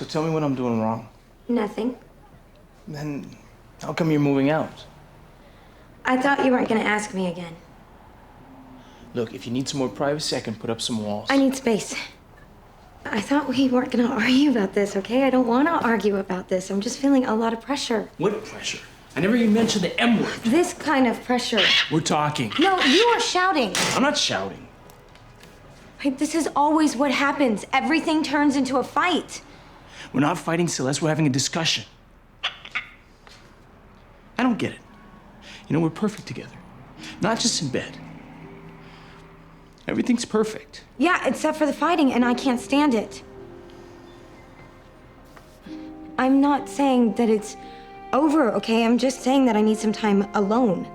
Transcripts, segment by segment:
So tell me what I'm doing wrong. Nothing. Then how come you're moving out? I thought you weren't gonna ask me again. Look, if you need some more privacy, I can put up some walls. I need space. I thought we weren't gonna argue about this, okay? I don't wanna argue about this. I'm just feeling a lot of pressure. What pressure? I never even mentioned the M word. This kind of pressure. We're talking. No, you are shouting. I'm not shouting. This is always what happens. Everything turns into a fight. We're not fighting, Celeste. We're having a discussion. I don't get it. You know, we're perfect together. Not just in bed. Everything's perfect. Yeah, except for the fighting, and I can't stand it. I'm not saying that it's over, okay? I'm just saying that I need some time alone.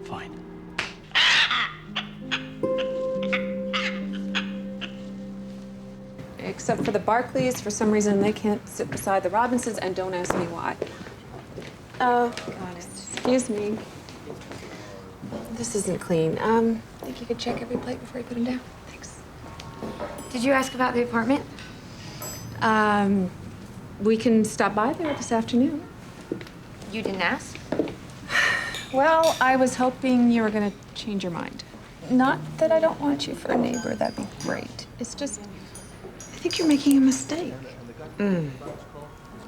Fine. Except for the Barclays, for some reason they can't sit beside the Robinsons, and don't ask me why. Oh, got it. Excuse me. This isn't clean. Think you could check every plate before you put them down? Thanks. Did you ask about the apartment? We can stop by there this afternoon. You didn't ask? Well, I was hoping you were gonna change your mind. Not that I don't want you for a neighbor, that'd be great. It's just, I think you're making a mistake.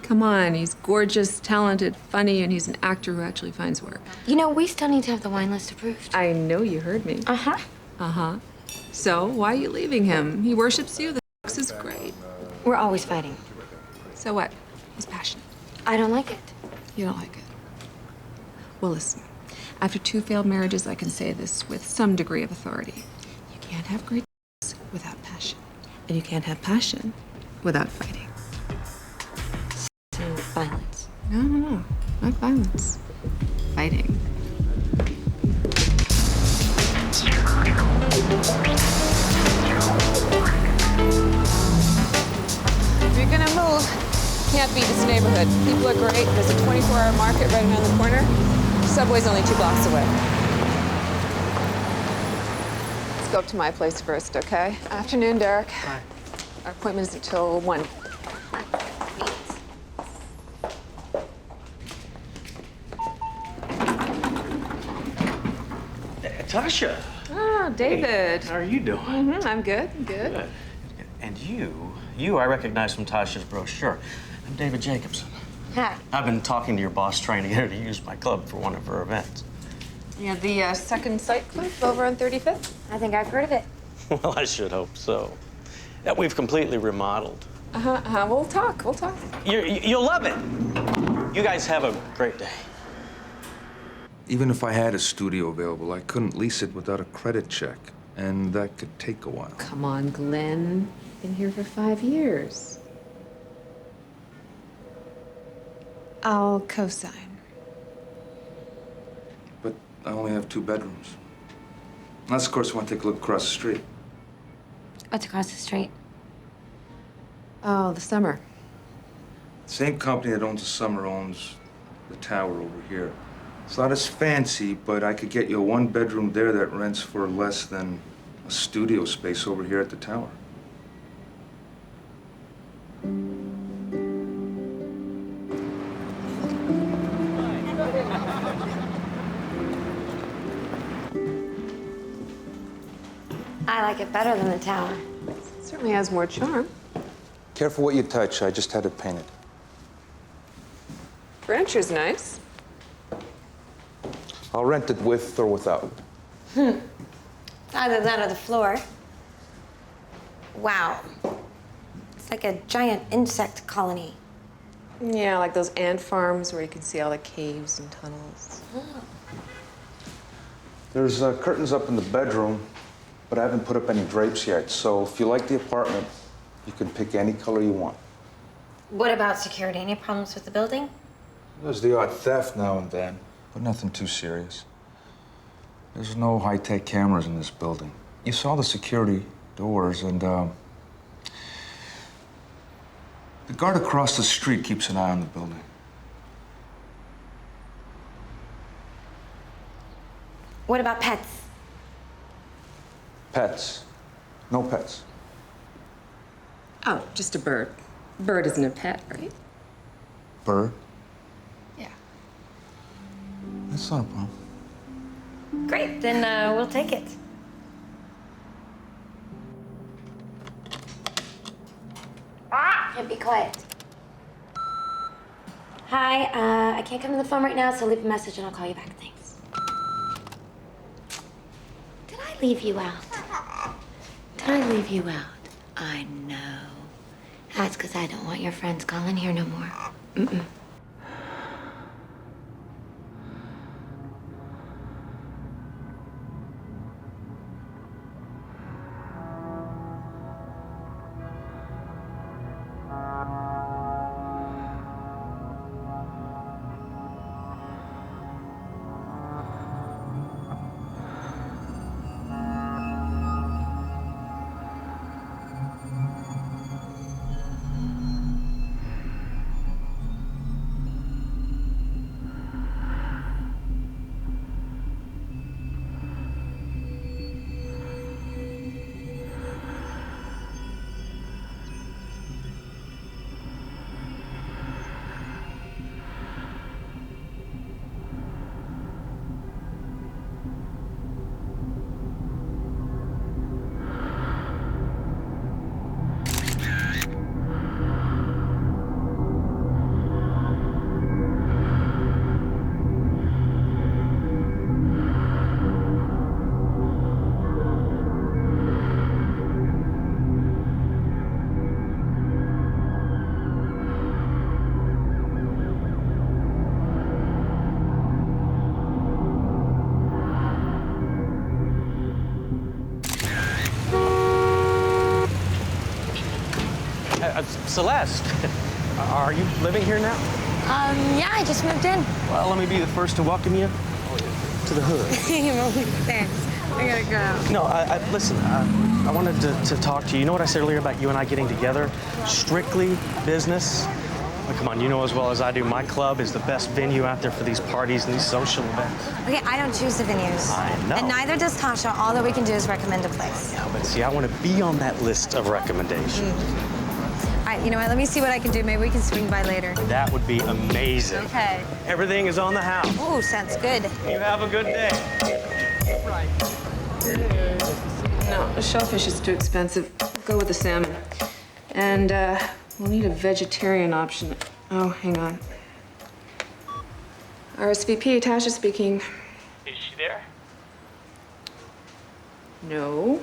Come on, he's gorgeous, talented, funny, and he's an actor who actually finds work. You know, we still need to have the wine list approved. I know you heard me. Uh-huh. Uh-huh. So, why are you leaving him? He worships you, the sex is great. We're always fighting. So what? He's passionate. I don't like it. You don't like it? Well, listen. After 2 failed marriages, I can say this with some degree of authority. You can't have great sex without passion. And you can't have passion without fighting. And violence. No. Not violence. Fighting. If you're gonna move, can't beat this neighborhood. People are great. There's a 24-hour market right around the corner. Subway's only 2 blocks away. Let's go up to my place first, okay? Afternoon, Derek. Hi. Our appointment is until 1. Tasha. Oh, David. Hey, how are you doing? I'm good. Good. And you I recognize from Tasha's brochure. I'm David Jacobson. Hi. I've been talking to your boss, trying to get her to use my club for one of her events. Yeah, the Second Sight Club over on 35th? I think I've heard of it. Well, I should hope so. That we've completely remodeled. We'll talk. You'll love it. You guys have a great day. Even if I had a studio available, I couldn't lease it without a credit check, and that could take a while. Come on, Glenn. Been here for 5 years. I'll co-sign. But I only have 2 bedrooms. Unless, of course, you want to take a look across the street. What's across the street? Oh, the summer. Same company that owns the summer owns the tower over here. It's not as fancy, but I could get you a 1-bedroom there that rents for less than a studio space over here at the tower. I like it better than the tower. It certainly has more charm. Careful what you touch. I just had it painted. Furniture's nice. I'll rent it with or without. Either that or the floor. Wow. It's like a giant insect colony. Yeah, like those ant farms where you can see all the caves and tunnels. There's curtains up in the bedroom, but I haven't put up any drapes yet. So if you like the apartment, you can pick any color you want. What about security? Any problems with the building? There's the odd theft now and then, but nothing too serious. There's no high-tech cameras in this building. You saw the security doors, and the guard across the street keeps an eye on the building. What about pets? Pets. No pets. Oh, just a bird. Bird isn't a pet, right? Bird? Yeah. That's not a problem. Great, then we'll take it. Can't be quiet. Hi, I can't come to the phone right now, so leave a message and I'll call you back. Thanks. Did I leave you out? Did I leave you out? I know. That's because I don't want your friends calling here no more. Mm-mm. Celeste, are you living here now? Yeah, I just moved in. Well, let me be the first to welcome you to the hood. Thanks. I gotta go. No, listen, I wanted to talk to you. You know what I said earlier about you and I getting together? Strictly business. Well, come on, you know as well as I do, my club is the best venue out there for these parties and these social events. Okay, I don't choose the venues. I know. And neither does Tasha. All that we can do is recommend a place. Yeah, but see, I want to be on that list of recommendations. All right, you know what? Let me see what I can do. Maybe we can swing by later. That would be amazing. Okay. Everything is on the house. Ooh, sounds good. You have a good day. No, the shellfish is too expensive. Go with the salmon. And we'll need a vegetarian option. Oh, hang on. RSVP, Tasha speaking. Is she there? No.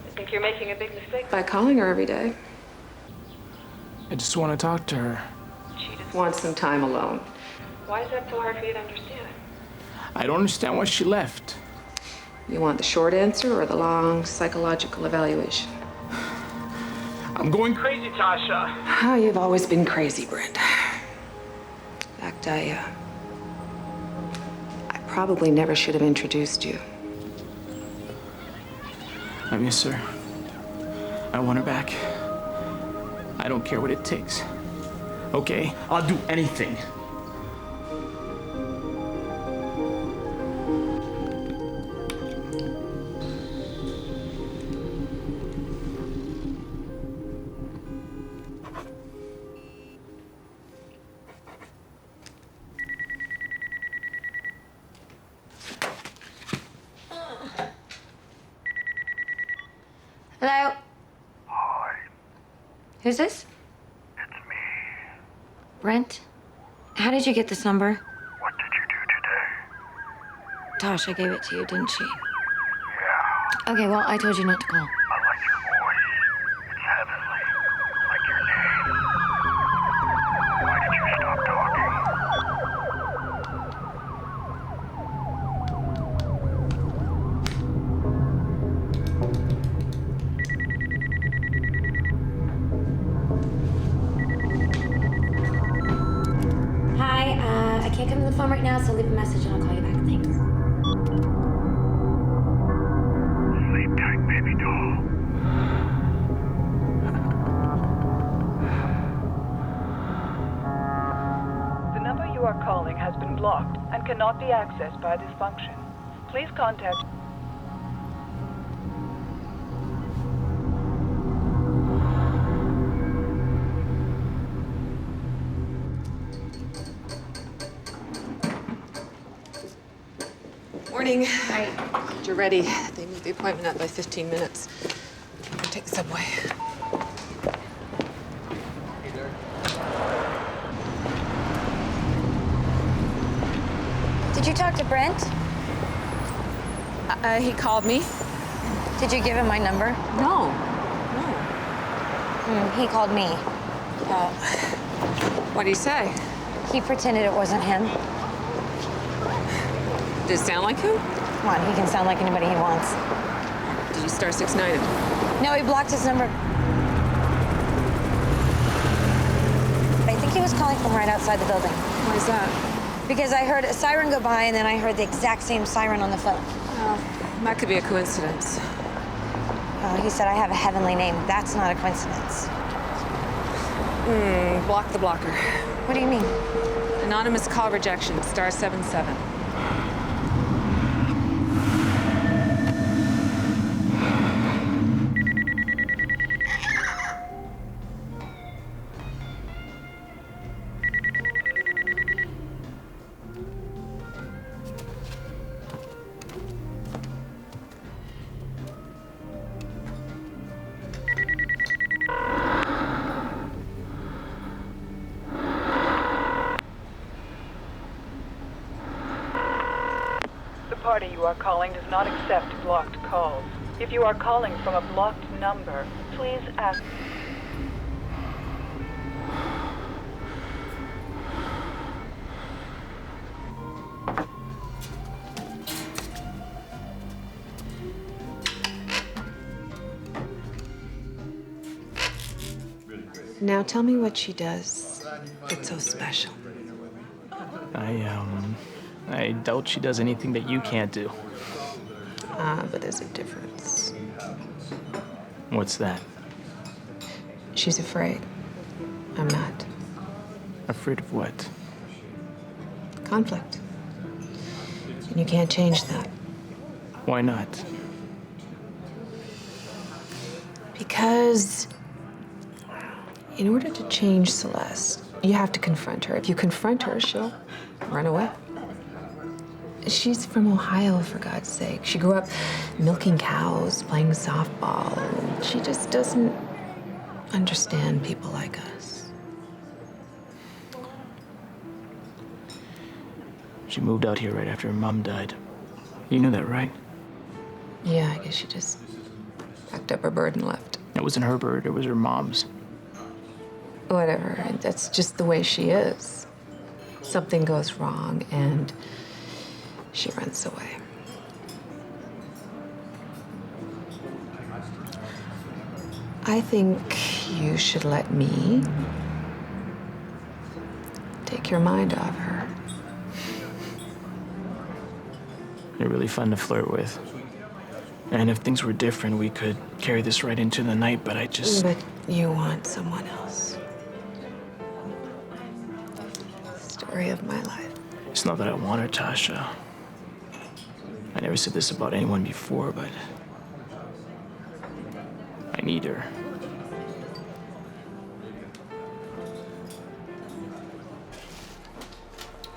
I think you're making a big mistake. By calling her every day. I just want to talk to her. She just Want some time alone. Why is that so hard for you to understand? I don't understand why she left. You want the short answer or the long psychological evaluation? I'm going crazy, Tasha. Oh, you've always been crazy, Brent. In fact, I probably never should have introduced you. I miss her. I want her back. I don't care what it takes. Okay? I'll do anything. Hello? Hi, Who's this? it's me. Brent? How did you get this number? What did you do today? Tasha gave it to you, didn't she? Yeah, Okay, well, I told you not to call. I like your voice. It's heavenly, like your name. Why did you stop talking? Hi, I can't come to the phone right now, so leave a message and I'll call you back. Thanks. Sleep tight, baby doll. The number you are calling has been blocked and cannot be accessed by this function. Please contact. morning. Right. You're ready. They moved the appointment up by 15 minutes. I'll take the subway. Did you talk to Brent? He called me. Did you give him my number? No. He called me. What did he say? He pretended it wasn't him. Did it sound like him? Come on, he can sound like anybody he wants. Did you star 69 him? No, he blocked his number. I think he was calling from right outside the building. Why is that? Because I heard a siren go by and then I heard the exact same siren on the phone. That could be a coincidence. He said I have a heavenly name. That's not a coincidence. Block the blocker. What do you mean? Anonymous call rejection, star 77. The party you are calling does not accept blocked calls. If you are calling from a blocked number, please ask... Now tell me what she does that's so special. I doubt she does anything that you can't do. But there's a difference. What's that? She's afraid. I'm not. Afraid of what? Conflict. And you can't change that. Why not? Because in order to change Celeste, you have to confront her. If you confront her, she'll run away. She's from Ohio, for God's sake. She grew up milking cows, playing softball. She just doesn't understand people like us. She moved out here right after her mom died. You knew that, right? Yeah, I guess she just packed up her bird and left. It wasn't her bird, it was her mom's. Whatever, that's just the way she is. Something goes wrong and she runs away. I think you should let me take your mind off her. You're really fun to flirt with. And if things were different, we could carry this right into the night, but I just... But you want someone else. Story of my life. It's not that I want her, Tasha. I never said this about anyone before, but... I need her.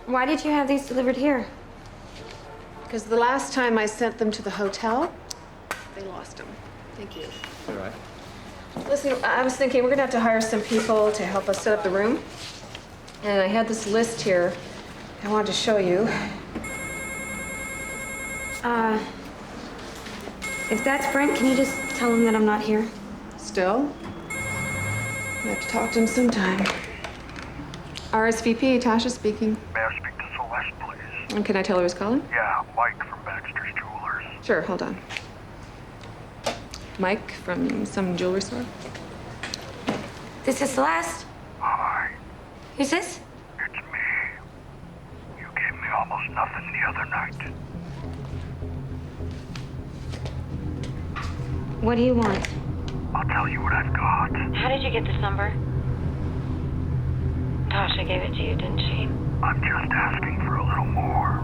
Why did you have these delivered here? Because the last time I sent them to the hotel, they lost them. Thank you. All right. Listen, I was thinking we're gonna have to hire some people to help us set up the room. And I had this list here I wanted to show you. If that's Brent, can you just tell him that I'm not here? Still? I have to talk to him sometime. RSVP, Tasha speaking. May I speak to Celeste, please? And can I tell her who's calling? Yeah, Mike from Baxter's Jewelers. Sure, hold on. Mike from some jewelry store? This is Celeste. Hi, Who's this? it's me. You gave me almost nothing the other night. What do you want? I'll tell you what I've got. How did you get this number? Tasha gave it to you, didn't she? I'm just asking for a little more.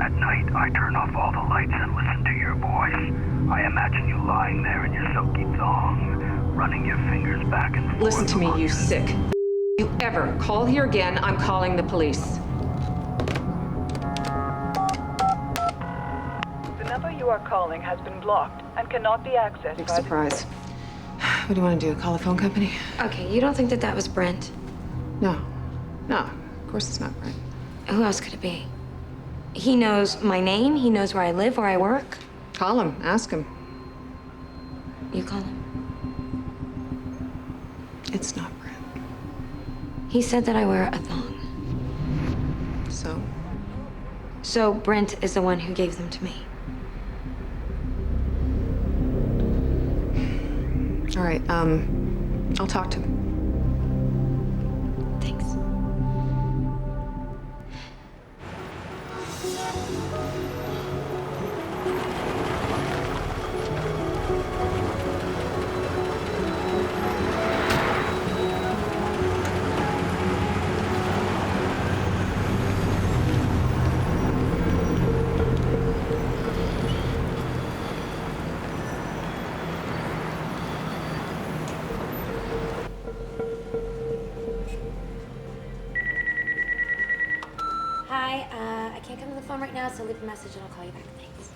At night, I turn off all the lights and listen to your voice. I imagine you lying there in your silky thong, running your fingers back and forth. Listen to me, you sick. You ever call here again, I'm calling the police. you are calling has been blocked and cannot be accessed Big by the... surprise. What do you want to do? Call a phone company? Okay, you don't think that that was Brent? No. No, of course it's not Brent. Who else could it be? He knows my name, he knows where I live, where I work. Call him. Ask him. You call him. It's not Brent. He said that I wear a thong. So? So Brent is the one who gave them to me. All right, I'll talk to him. Thanks. Hi, I can't come to the phone right now, so leave a message and I'll call you back. Thanks.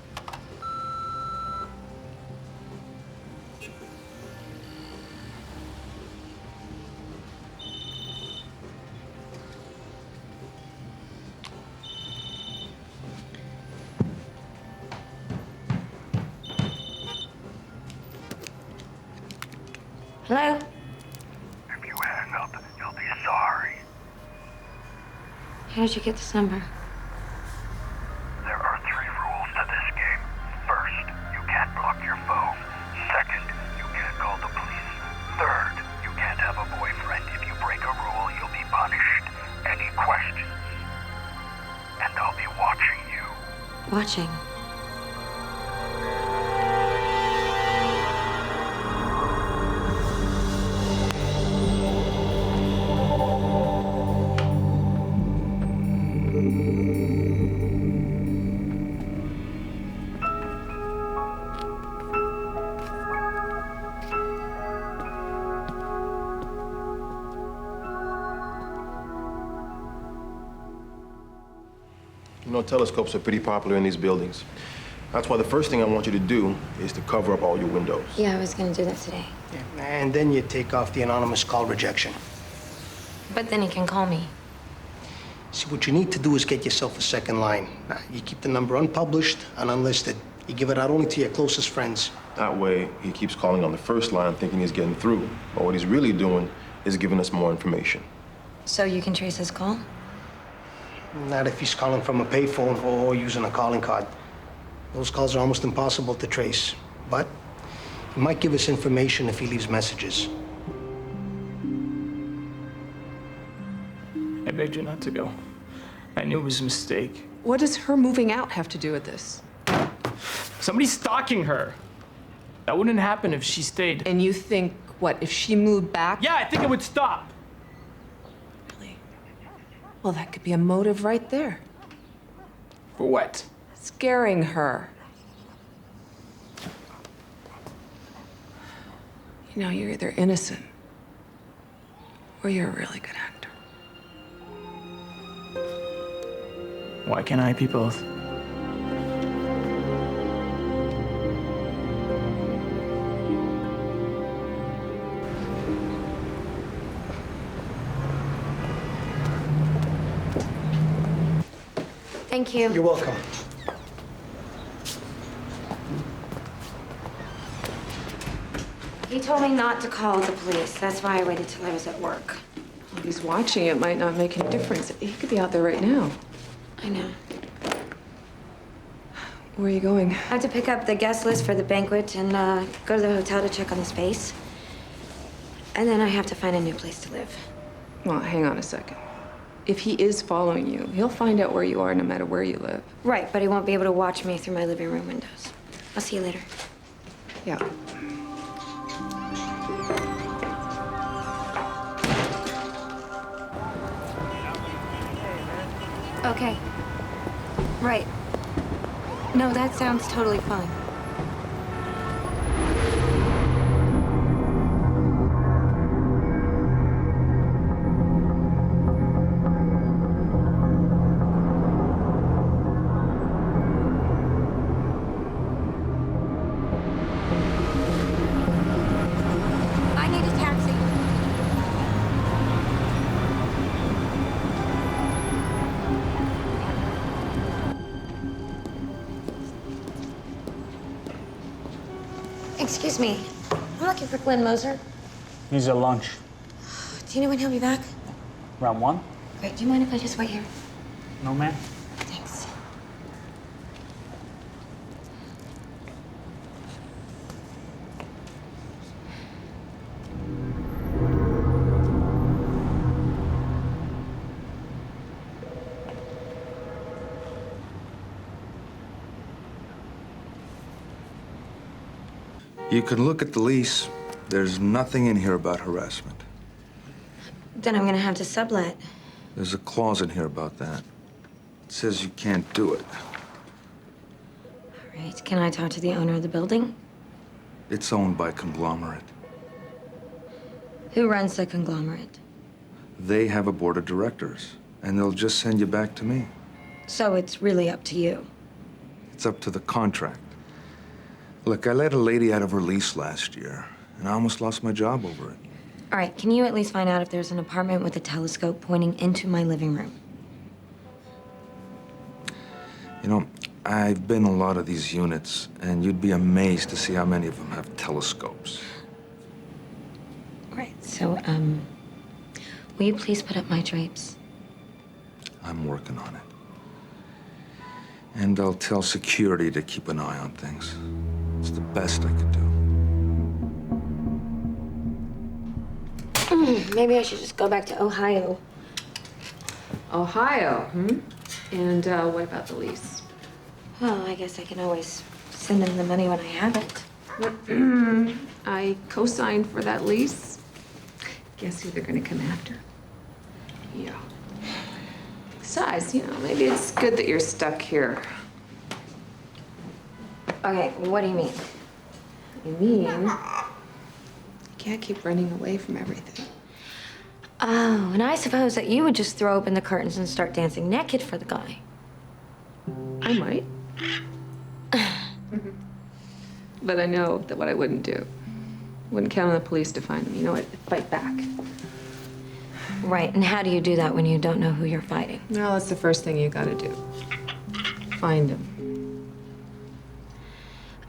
Hello? If you hang up, you'll be sorry. How did you get this number? There are 3 rules to this game. First, you can't block your phone. Second, you can't call the police. Third, you can't have a boyfriend. If you break a rule, you'll be punished. Any questions? And I'll be watching you. Watching. You know, telescopes are pretty popular in these buildings. That's why the first thing I want you to do is to cover up all your windows. Yeah, I was gonna do that today. Yeah, and then you take off the anonymous call rejection. But then he can call me. See, what you need to do is get yourself a second line. You keep the number unpublished and unlisted. You give it out only to your closest friends. That way, he keeps calling on the first line thinking he's getting through. But what he's really doing is giving us more information. So you can trace his call? Not if he's calling from a payphone or using a calling card. Those calls are almost impossible to trace. But he might give us information if he leaves messages. I begged you not to go. I knew it was a mistake. What does her moving out have to do with this? Somebody's stalking her. That wouldn't happen if she stayed. And you think, what, if she moved back? Yeah, I think it would stop. Really? Well, that could be a motive right there. For what? Scaring her. You know, you're either innocent or you're a really good actor. Why can't I be both? Thank you. You're welcome. He told me not to call the police. That's why I waited till I was at work. If he's watching, it might not make any difference. He could be out there right now. I know. Where are you going? I have to pick up the guest list for the banquet and go to the hotel to check on the space. And then I have to find a new place to live. Well, hang on a second. If he is following you, he'll find out where you are no matter where you live. Right, but he won't be able to watch me through my living room windows. I'll see you later. Yeah. Okay. Right. No, that sounds totally fine. Excuse me. I'm looking for Glenn Moser. He's at lunch. Do you know when he'll be back? Round 1? Great. Do you mind if I just wait here? No, ma'am. Thanks. You can look at the lease. There's nothing in here about harassment. Then I'm gonna have to sublet. There's a clause in here about that. It says you can't do it. All right. Can I talk to the owner of the building? It's owned by a conglomerate. Who runs the conglomerate? They have a board of directors, and they'll just send you back to me. So it's really up to you. It's up to the contract. Look, I let a lady out of her lease last year, and I almost lost my job over it. All right. Can you at least find out if there's an apartment with a telescope pointing into my living room? You know, I've been in a lot of these units, and you'd be amazed to see how many of them have telescopes. Right. So, will you please put up my drapes? I'm working on it. And I'll tell security to keep an eye on things. It's the best I could do. Maybe I should just go back to Ohio. Ohio, And what about the lease? Well, I guess I can always send them the money when I have it. I co-signed for that lease. Guess who they're gonna come after? Yeah. Besides, maybe it's good that you're stuck here. Okay, what do you mean? You mean you can't keep running away from everything. Oh, and I suppose that you would just throw open the curtains and start dancing naked for the guy. I might. But I know that what I wouldn't do. Wouldn't count on the police to find him. You know what? Fight back. Right, and how do you do that when you don't know who you're fighting? Well, that's the first thing you gotta do. Find him.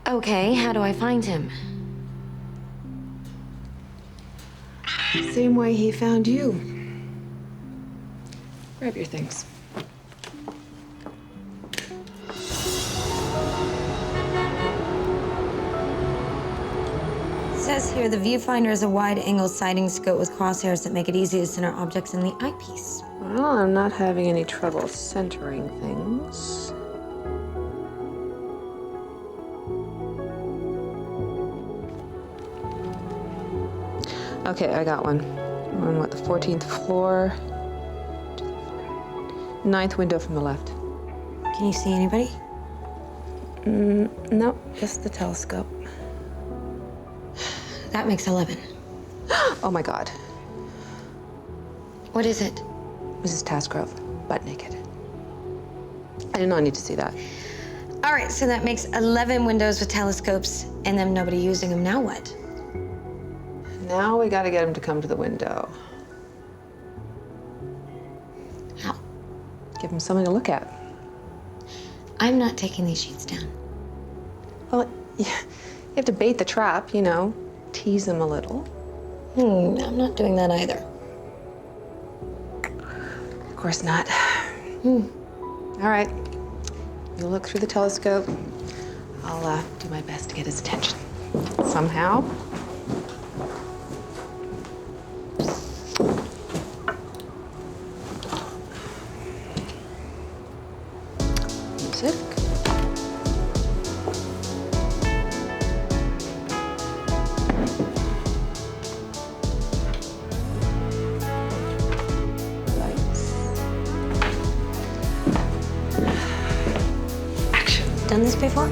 Okay, how do I find him? Same way he found you. Grab your things. It says here the viewfinder is a wide-angle sighting scope with crosshairs that make it easy to center objects in the eyepiece. Well, I'm not having any trouble centering things. Okay, I got one. We're on what, the 14th floor? 9th window from the left. Can you see anybody? Nope, just the telescope. That makes 11. Oh my God. What is it? Mrs. Tasgrove, butt naked. I did not need to see that. All right, so that makes 11 windows with telescopes and then nobody using them. Now what? Now we gotta get him to come to the window. How? Give him something to look at. I'm not taking these sheets down. Well, you have to bait the trap, tease him a little. I'm not doing that either. Of course not. All right. You'll look through the telescope. I'll do my best to get his attention. Somehow. Music. Done this before?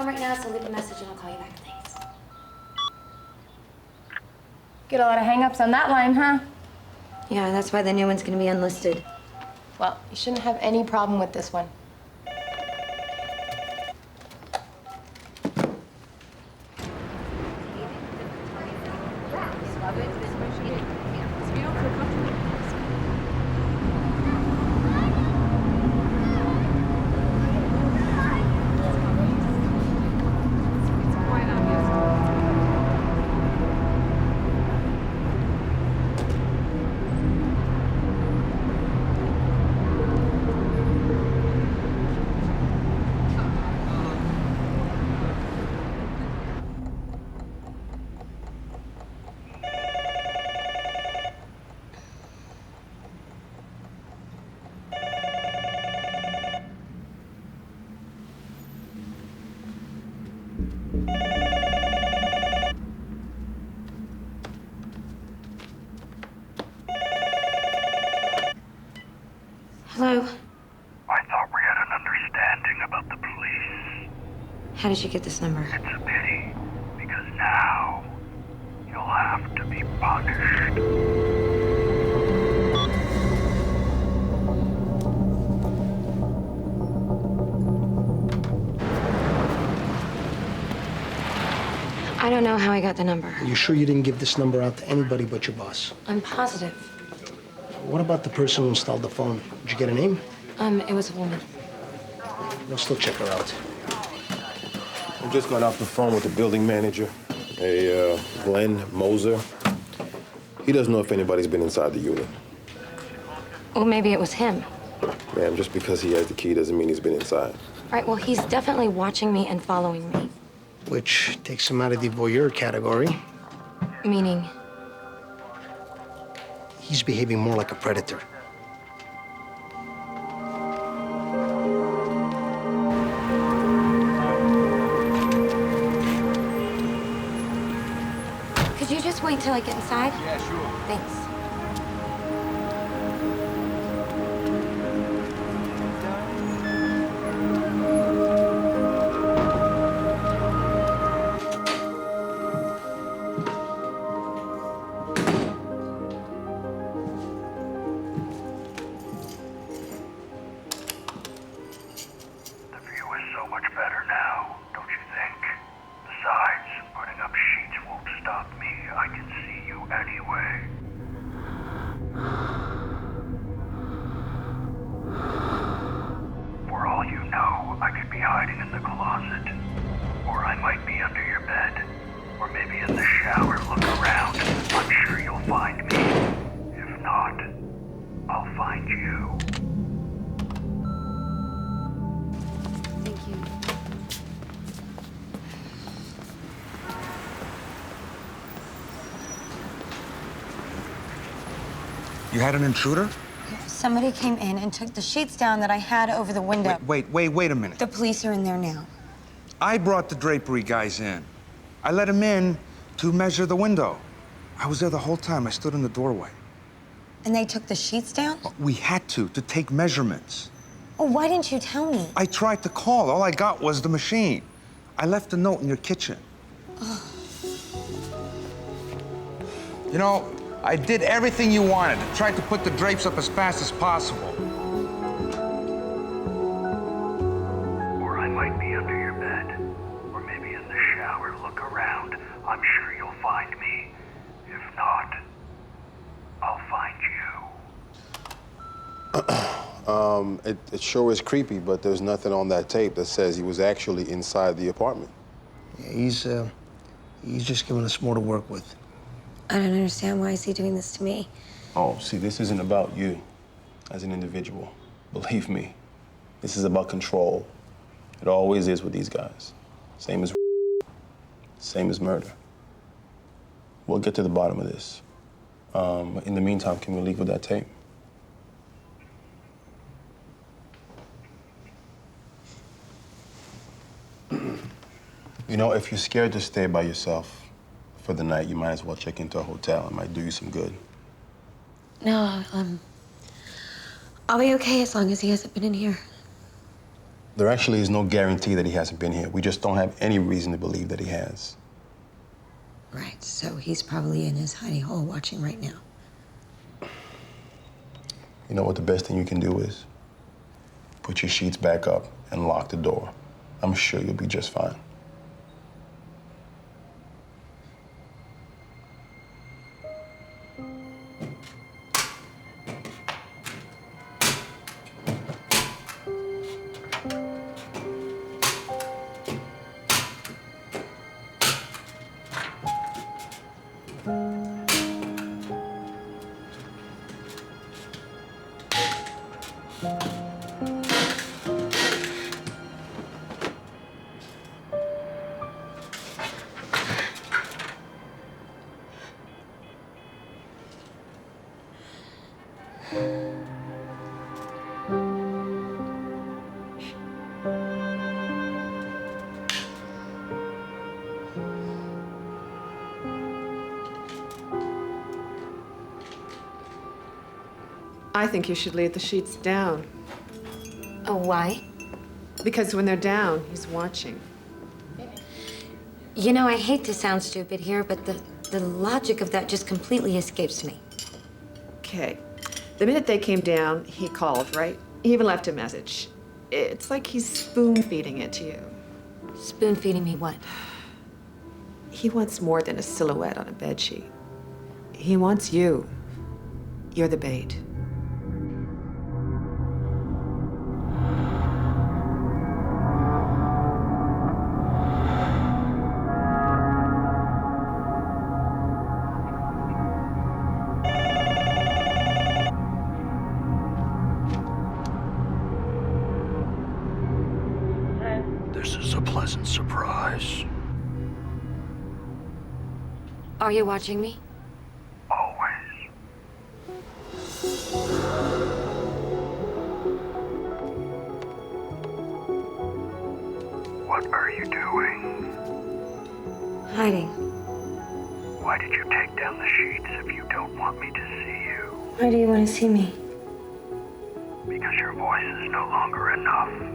right now, so leave a message and I'll call you back. Thanks. Get a lot of hang-ups on that line, huh? Yeah, that's why the new one's gonna be unlisted. Well, you shouldn't have any problem with this one. Hello? I thought we had an understanding about the police. How did you get this number? It's a pity, because now you'll have to be punished. I don't know how I got the number. You sure you didn't give this number out to anybody but your boss? I'm positive. What about the person who installed the phone? Did you get a name? It was a woman. We'll still check her out. I just got off the phone with the building manager, Glenn Moser. He doesn't know if anybody's been inside the unit. Well, maybe it was him. Ma'am, just because he has the key doesn't mean he's been inside. Right, well, he's definitely watching me and following me. Which takes him out of the voyeur category. Meaning? He's behaving more like a predator. Could you just wait till I get inside? Yeah, sure. Thanks. The view is so much better now, don't you think? Besides, putting up sheets won't stop me. I can see you anyway. For all you know, I could be hiding in the closet. Or I might be under your bed. Or maybe in the shower. Look around. I'm sure you'll find me. If not, I'll find you. Thank you. You had an intruder? Somebody came in and took the sheets down that I had over the window. Wait a minute. The police are in there now. I brought the drapery guys in. I let them in to measure the window. I was there the whole time. I stood in the doorway. And they took the sheets down? We had to take measurements. Oh, why didn't you tell me? I tried to call. All I got was the machine. I left a note in your kitchen. You know, I did everything you wanted. Tried to put the drapes up as fast as possible. Or I might be under your bed. Or maybe in the shower. Look around. I'm sure you'll find me. If not, I'll find you. It sure is creepy, but there's nothing on that tape that says he was actually inside the apartment. Yeah, he's just giving us more to work with. I don't understand. Why is he doing this to me? Oh, see, this isn't about you as an individual. Believe me, this is about control. It always is with these guys. Same as murder. We'll get to the bottom of this. In the meantime, can we leave with that tape? You know, if you're scared to stay by yourself for the night, you might as well check into a hotel. It might do you some good. No, I'll be okay as long as he hasn't been in here. There actually is no guarantee that he hasn't been here. We just don't have any reason to believe that he has. Right, so he's probably in his hidey hole watching right now. You know what the best thing you can do is? Put your sheets back up and lock the door. I'm sure you'll be just fine. I think you should lay the sheets down. Oh, why? Because when they're down, he's watching. You know, I hate to sound stupid here, but the logic of that just completely escapes me. Okay. The minute they came down, he called, right? He even left a message. It's like he's spoon-feeding it to you. Spoon-feeding me what? He wants more than a silhouette on a bedsheet. He wants you. You're the bait. This is a pleasant surprise. Are you watching me? Always. What are you doing? Hiding. Why did you take down the sheets if you don't want me to see you? Why do you want to see me? Because your voice is no longer enough.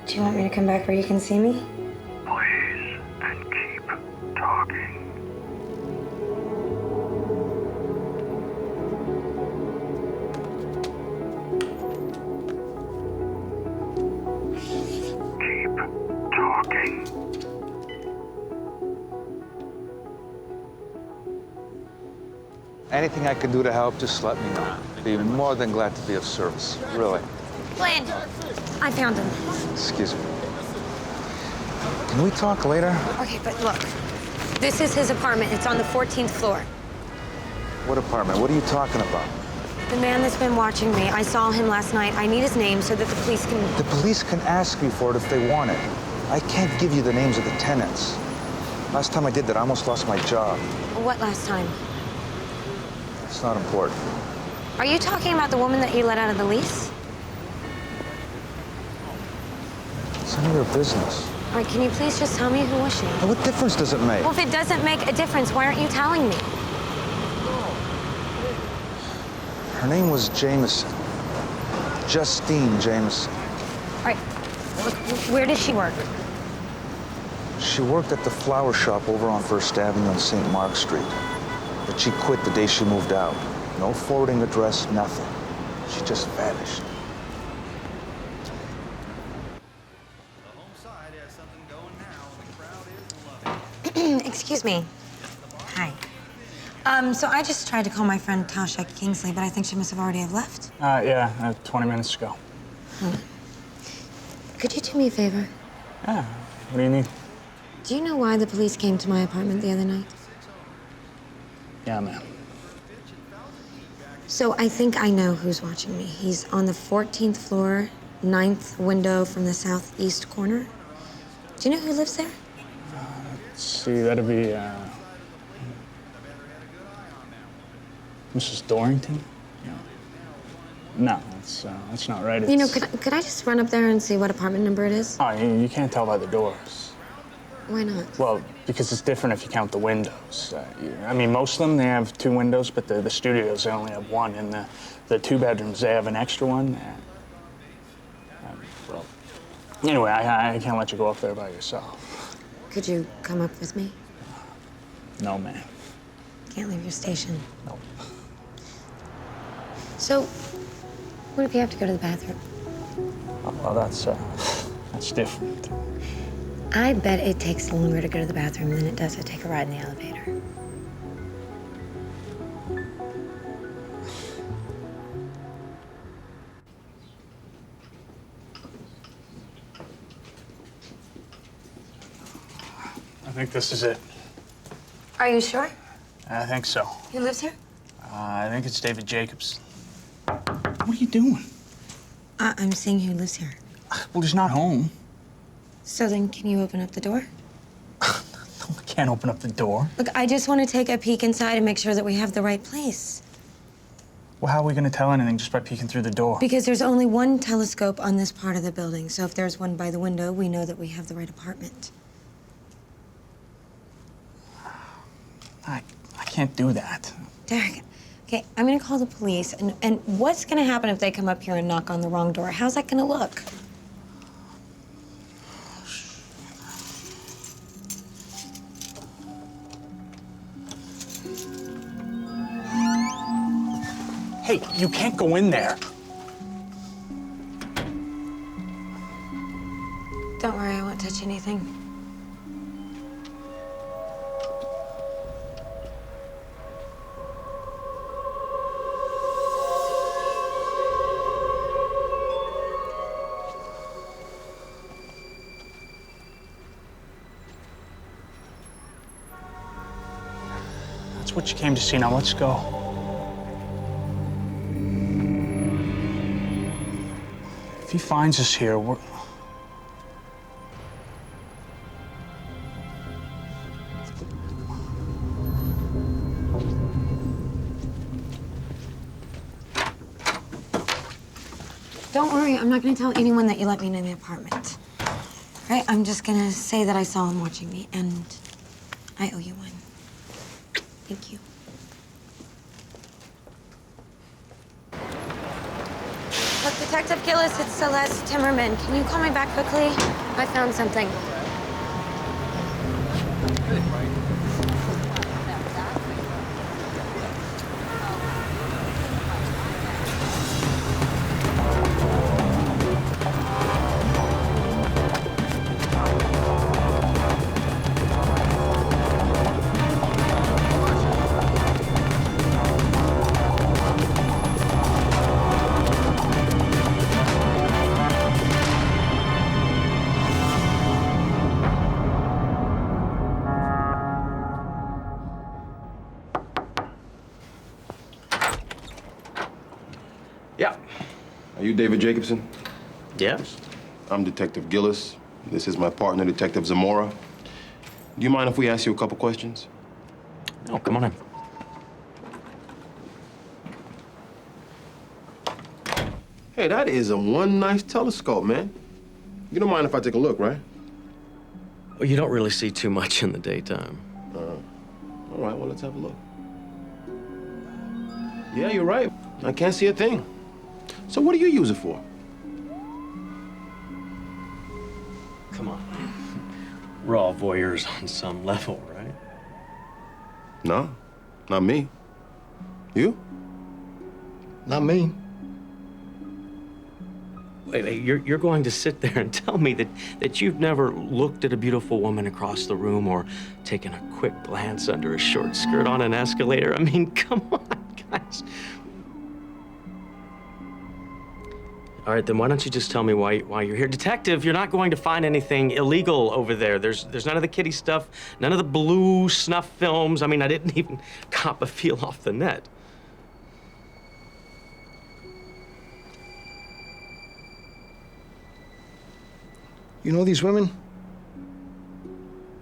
Do you want me to come back where you can see me? Please, and keep talking. Keep talking. Anything I can do to help, just let me know. Be more than glad to be of service, really. Glenn! I found him. Excuse me. Can we talk later? Okay, but look. This is his apartment. It's on the 14th floor. What apartment? What are you talking about? The man that's been watching me, I saw him last night. I need his name so that the police can... The police can ask you for it if they want it. I can't give you the names of the tenants. Last time I did that, I almost lost my job. What last time? It's not important. Are you talking about the woman that you let out of the lease? It's none of your business. All right, can you please just tell me who was she? Now, what difference does it make? Well, if it doesn't make a difference, why aren't you telling me? Her name was Jameson. Justine Jameson. All right, look, where does she work? She worked at the flower shop over on First Avenue on St. Mark Street. But she quit the day she moved out. No forwarding address, nothing. She just vanished. Excuse me. Hi. So I just tried to call my friend Tasha Kingsley, but I think she must have already have left. Yeah, 20 minutes ago. Could you do me a favor? Yeah, what do you need? Do you know why the police came to my apartment the other night? Yeah, ma'am. So I think I know who's watching me. He's on the 14th floor, 9th window from the southeast corner. Do you know who lives there? Let's see, that'd be, Mrs. Dorrington? Yeah. No, that's not right. You know, could I just run up there and see what apartment number it is? Oh, you can't tell by the doors. Why not? Well, because it's different if you count the windows. I mean, most of them, they have 2 windows, but the studios, they only have 1. And the 2 bedrooms, they have an extra one. Well, anyway, I can't let you go up there by yourself. Could you come up with me? No, man. Can't leave your station. No. So, what if you have to go to the bathroom? Oh, well, that's different. I bet it takes longer to go to the bathroom than it does to take a ride in the elevator. I think this is it. Are you sure? I think so. He lives here? I think it's David Jacobs. What are you doing? I'm seeing who lives here. Well, he's not home. So then, can you open up the door? I can't open up the door. Look, I just want to take a peek inside and make sure that we have the right place. Well, how are we going to tell anything just by peeking through the door? Because there's only one telescope on this part of the building, so if there's one by the window, we know that we have the right apartment. I can't do that. Derek, okay, I'm gonna call the police, and what's gonna happen if they come up here and knock on the wrong door? How's that gonna look? Hey, you can't go in there. Don't worry, I won't touch anything. That's what you came to see. Now let's go. If he finds us here, we're... Don't worry, I'm not gonna tell anyone that you let me in the apartment. Right? I'm just gonna say that I saw him watching me, and I owe you one. Thank you. Look, Detective Gillis, it's Celeste Timmerman. Can you call me back quickly? I found something. Yeah. Are you David Jacobson? Yes. I'm Detective Gillis. This is my partner, Detective Zamora. Do you mind if we ask you a couple questions? Oh, come on in. Hey, that is one nice telescope, man. You don't mind if I take a look, right? Well, you don't really see too much in the daytime. All right, well, let's have a look. Yeah, you're right. I can't see a thing. So what do you use it for? Come on. We're all voyeurs on some level, right? No, not me. You? Not me. Wait, you're going to sit there and tell me that you've never looked at a beautiful woman across the room or taken a quick glance under a short skirt on an escalator? I mean, come on, guys. All right, then why don't you just tell me why you're here? Detective, you're not going to find anything illegal over there. There's none of the kiddie stuff, none of the blue snuff films. I mean, I didn't even cop a feel off the net. You know these women?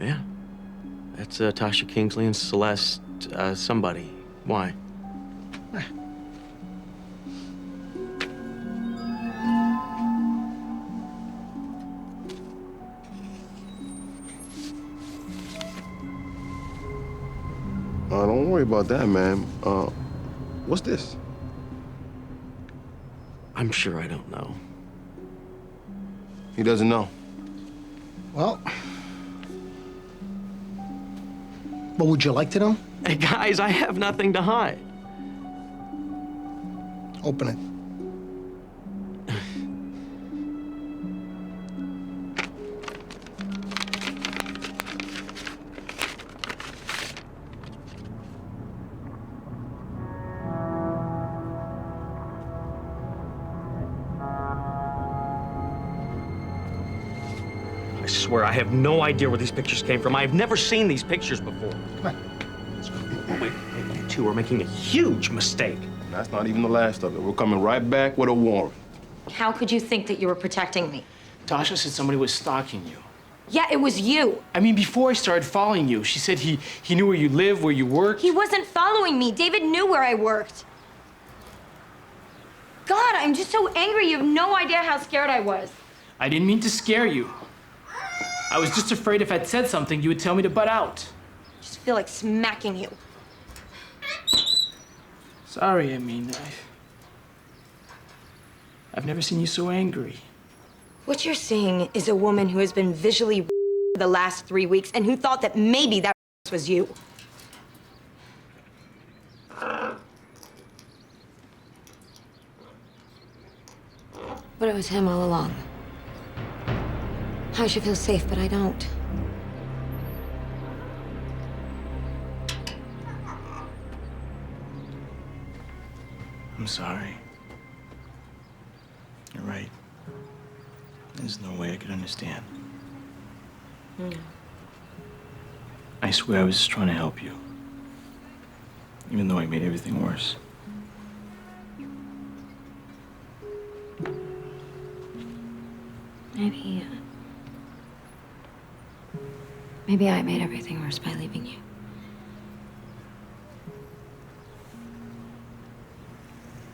Yeah. That's Tasha Kingsley and Celeste, somebody. Why? Don't worry about that, man. What's this? I'm sure I don't know. He doesn't know. Well, what would you like to know? Hey, guys, I have nothing to hide. Open it. I swear, I have no idea where these pictures came from. I've never seen these pictures before. Come on. Oh, wait, you two are making a huge mistake. That's not even the last of it. We're coming right back with a warrant. How could you think that you were protecting me? Tasha said somebody was stalking you. Yeah, it was you. I mean, before I started following you, she said he knew where you live, where you worked. He wasn't following me. David knew where I worked. God, I'm just so angry. You have no idea how scared I was. I didn't mean to scare you. I was just afraid if I'd said something, you would tell me to butt out. I just feel like smacking you. Sorry, I mean, I've never seen you so angry. What you're seeing is a woman who has been visually for the last 3 weeks and who thought that maybe that was you. But it was him all along. I should feel safe, but I don't. I'm sorry. You're right. There's no way I could understand. No. I swear I was just trying to help you. Even though I made everything worse. Maybe I made everything worse by leaving you.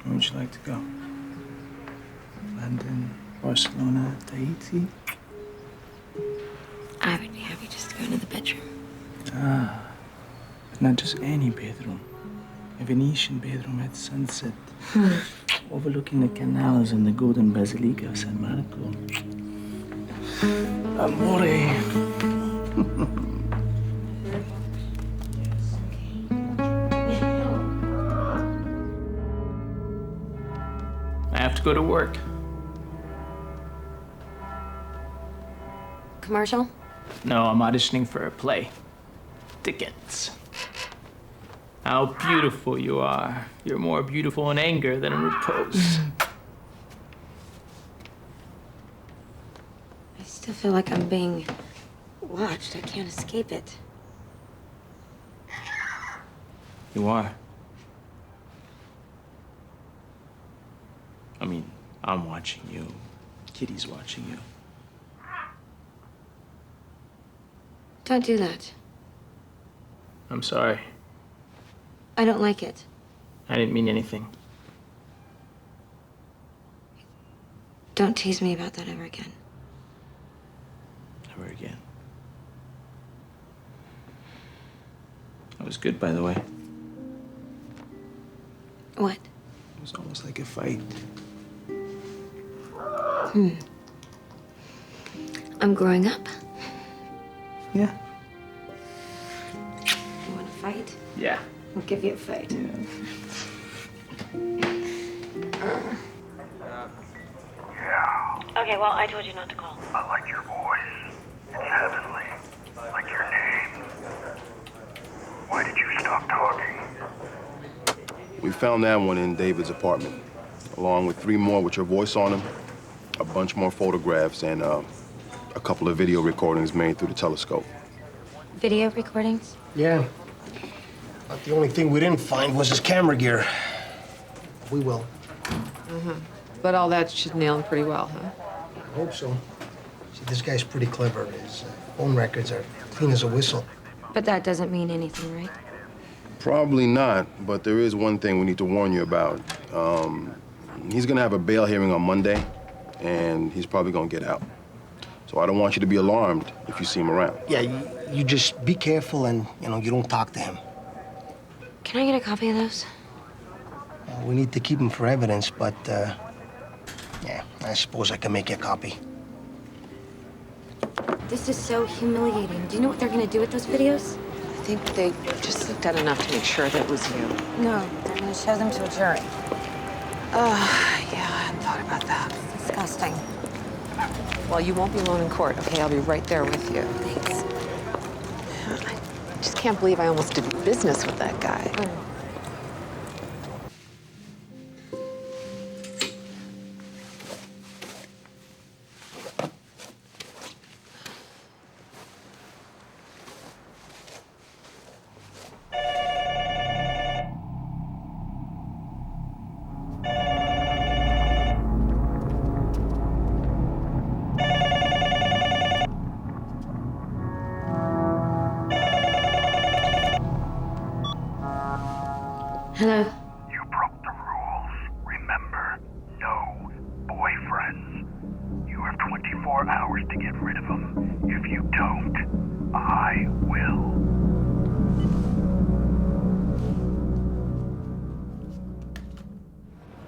Where would you like to go? London, Barcelona, Tahiti? I would be happy just to go into the bedroom. Ah, but not just any bedroom. A Venetian bedroom at sunset, overlooking the canals and the golden basilica of San Marco. Amore. I have to go to work. Commercial? No, I'm auditioning for a play. Tickets. How beautiful you are. You're more beautiful in anger than in repose. I still feel like I'm being watched. I can't escape it. You are. I mean, I'm watching you. Kitty's watching you. Don't do that. I'm sorry. I don't like it. I didn't mean anything. Don't tease me about that ever again. Never again. That was good, by the way. What? It was almost like a fight. I'm growing up. Yeah. You want to fight? Yeah. I'll give you a fight. Okay, well, I told you not to call. I like your voice. It's heavenly. Like your name. Why did you stop talking? We found that one in David's apartment, along with 3 more with your voice on them, a bunch more photographs, and a couple of video recordings made through the telescope. Video recordings? Yeah. But the only thing we didn't find was his camera gear. We will. But all that should nail him pretty well, huh? I hope so. See, this guy's pretty clever. His phone records are clean as a whistle. But that doesn't mean anything, right? Probably not, but there is one thing we need to warn you about. He's gonna have a bail hearing on Monday, and he's probably gonna get out. So I don't want you to be alarmed if you see him around. Yeah, you just be careful and, you don't talk to him. Can I get a copy of those? We need to keep them for evidence, but, yeah, I suppose I can make you a copy. This is so humiliating. Do you know what they're gonna do with those videos? I think they just looked at enough to make sure that it was you. No, they're gonna show them to a jury. Yeah, I hadn't thought about that. It's disgusting. Well, you won't be alone in court, okay? I'll be right there with you. Thanks. I just can't believe I almost did business with that guy. Hello. You broke the rules. Remember, no boyfriends. You have 24 hours to get rid of them. If you don't, I will.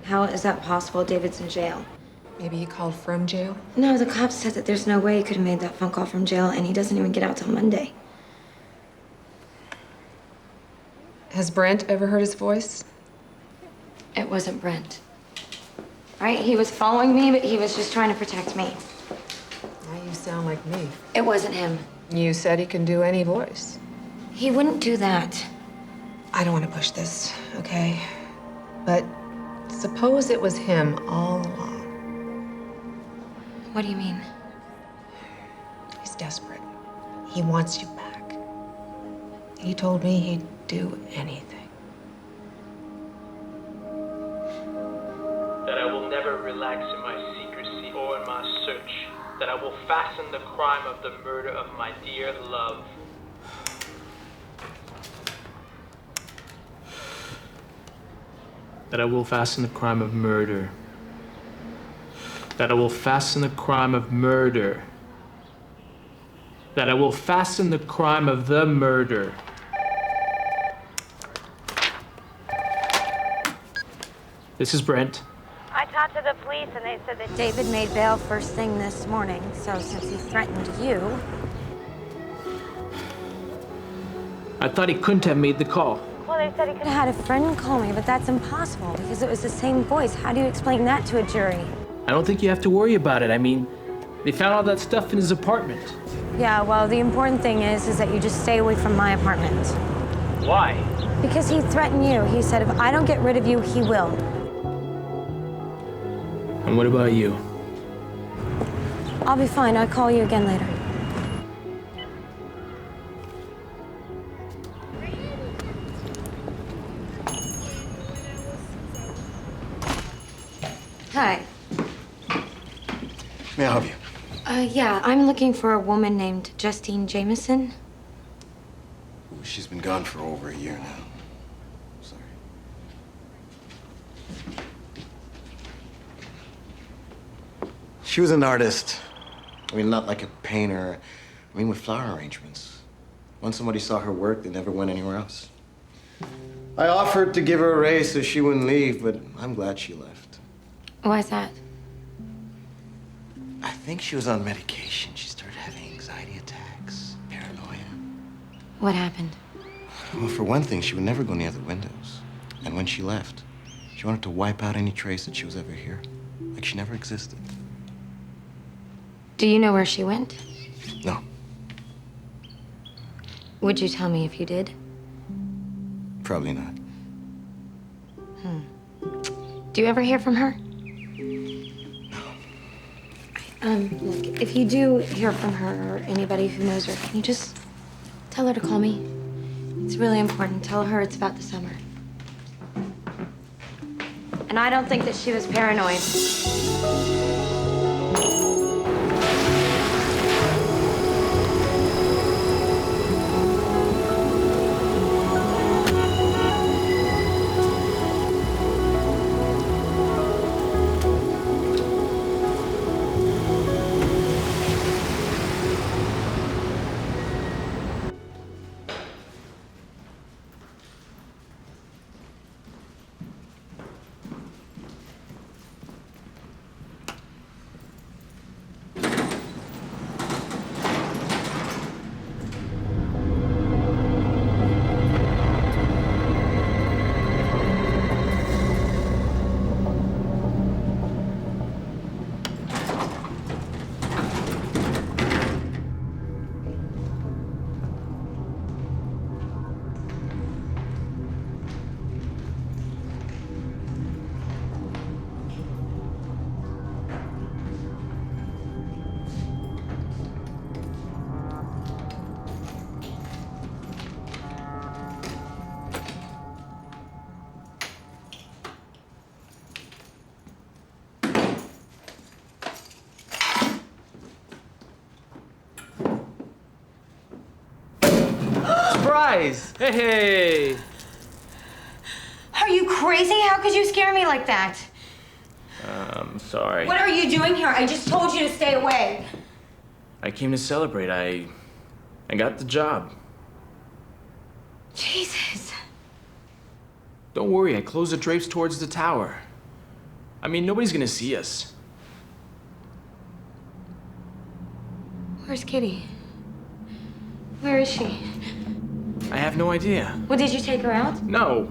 How is that possible? David's in jail. Maybe he called from jail? No, the cops said that there's no way he could have made that phone call from jail, and he doesn't even get out till Monday. Has Brent ever heard his voice? It wasn't Brent. Right? He was following me, but he was just trying to protect me. Now you sound like me. It wasn't him. You said he can do any voice. He wouldn't do that. I don't want to push this, okay? But suppose it was him all along. What do you mean? He's desperate. He wants you back. He told me he'd do anything. That I will never relax in my secrecy or in my search. That I will fasten the crime of the murder of my dear love. That I will fasten the crime of murder. That I will fasten the crime of murder. That I will fasten the crime of the murder. This is Brent. I talked to the police and they said that David made bail first thing this morning. So since he threatened you... I thought he couldn't have made the call. Well, they said he could have had a friend call me, but that's impossible because it was the same voice. How do you explain that to a jury? I don't think you have to worry about it. I mean, they found all that stuff in his apartment. Yeah, well, the important thing is that you just stay away from my apartment. Why? Because he threatened you. He said if I don't get rid of you, he will. And what about you? I'll be fine. I'll call you again later. Hi. May I help you? Yeah, I'm looking for a woman named Justine Jameson. She's been gone for over a year now. Sorry. She was an artist. I mean, not like a painter. I mean, with flower arrangements. Once somebody saw her work, they never went anywhere else. I offered to give her a raise so she wouldn't leave, but I'm glad she left. Why's that? I think she was on medication. She started having anxiety attacks, paranoia. What happened? Well, for one thing, she would never go near the windows. And when she left, she wanted to wipe out any trace that she was ever here. Like she never existed. Do you know where she went? No. Would you tell me if you did? Probably not. Do you ever hear from her? Look, if you do hear from her or anybody who knows her, can you just tell her to call me? It's really important. Tell her it's about the summer. And I don't think that she was paranoid. Guys, hey! Are you crazy? How could you scare me like that? I'm sorry. What are you doing here? I just told you to stay away. I came to celebrate. I got the job. Jesus. Don't worry, I closed the drapes towards the tower. I mean, nobody's gonna see us. Where's Kitty? Where is she? I have no idea. Well, did you take her out? No.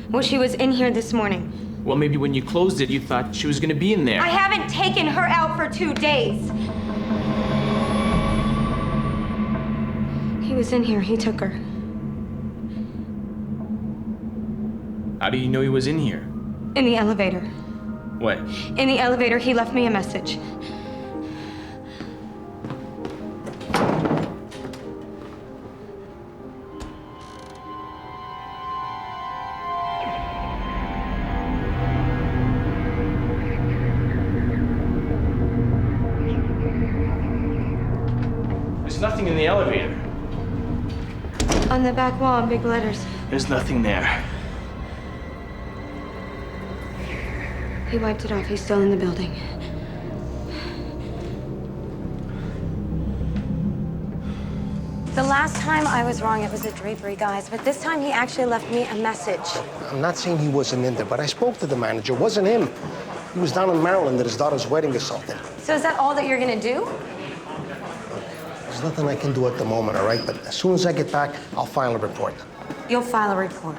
Well, she was in here this morning. Well, maybe when you closed it, you thought she was gonna be in there. I haven't taken her out for 2 days. He was in here. He took her. How do you know he was in here? In the elevator. What? In the elevator, he left me a message. There's nothing in the elevator. On the back wall in big letters. There's nothing there. He wiped it off. He's still in the building. The last time I was wrong, it was the drapery guys, but this time he actually left me a message. I'm not saying he wasn't in there, but I spoke to the manager. It wasn't him. He was down in Maryland at his daughter's wedding or something. So is that all that you're gonna do? There's nothing I can do at the moment, all right? But as soon as I get back, I'll file a report. You'll file a report.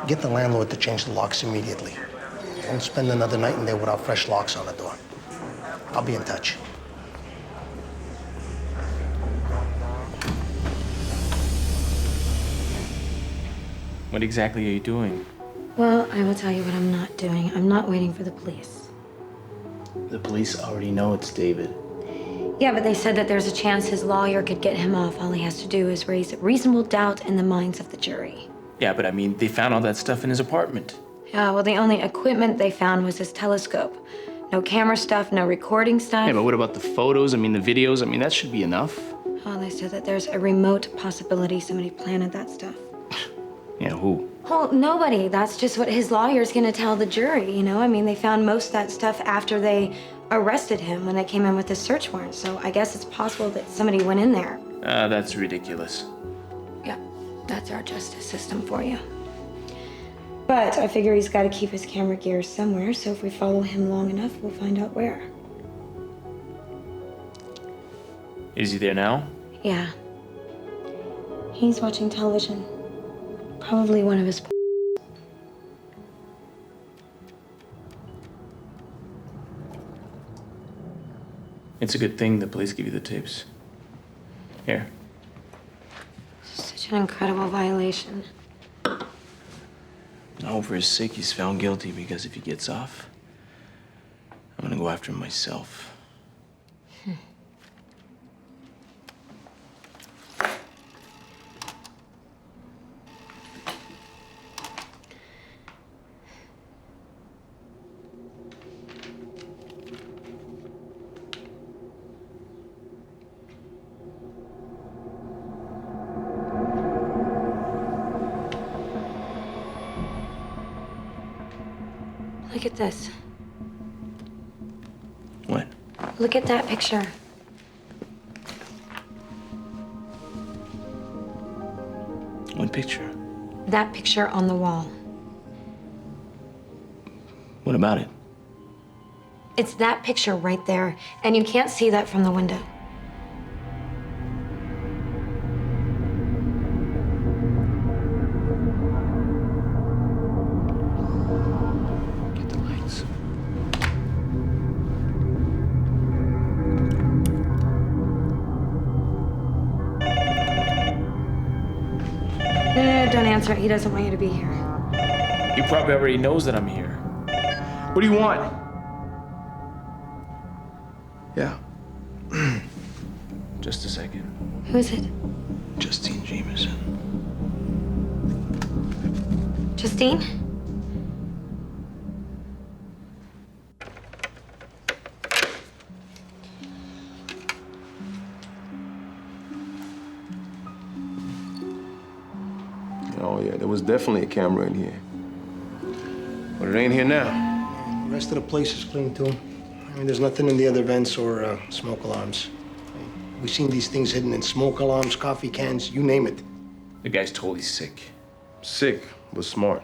Get the landlord to change the locks immediately. Don't spend another night in there without fresh locks on the door. I'll be in touch. What exactly are you doing? Well, I will tell you what I'm not doing. I'm not waiting for the police. The police already know it's David. Yeah, but they said that there's a chance his lawyer could get him off. All he has to do is raise reasonable doubt in the minds of the jury. Yeah, but I mean, they found all that stuff in his apartment. Yeah, well, the only equipment they found was his telescope. No camera stuff, no recording stuff. Yeah, but what about the photos? I mean, the videos? I mean, that should be enough. Oh, they said that there's a remote possibility somebody planted that stuff. Yeah, who? Well, nobody. That's just what his lawyer's gonna tell the jury, you know? I mean, they found most of that stuff after they arrested him when they came in with the search warrant, so I guess it's possible that somebody went in there. That's ridiculous. Yeah, that's our justice system for you. But I figure he's got to keep his camera gear somewhere, so if we follow him long enough, we'll find out where. Is he there now? Yeah. He's watching television. Probably one of his... It's a good thing the police give you the tapes. Here. Such an incredible violation. I hope for his sake he's found guilty, because if he gets off, I'm gonna go after him myself. Look at this. What? Look at that picture. What picture? That picture on the wall. What about it? It's that picture right there, and you can't see that from the window. Don't answer it. He doesn't want you to be here. He probably already knows that I'm here. What do you want? Yeah. Just a second. Who is it? Justine Jameson. Justine? Oh, yeah, there was definitely a camera in here. But it ain't here now. The rest of the place is clean, too. I mean, there's nothing in the other vents or smoke alarms. We've seen these things hidden in smoke alarms, coffee cans, you name it. The guy's totally sick. Sick, but smart.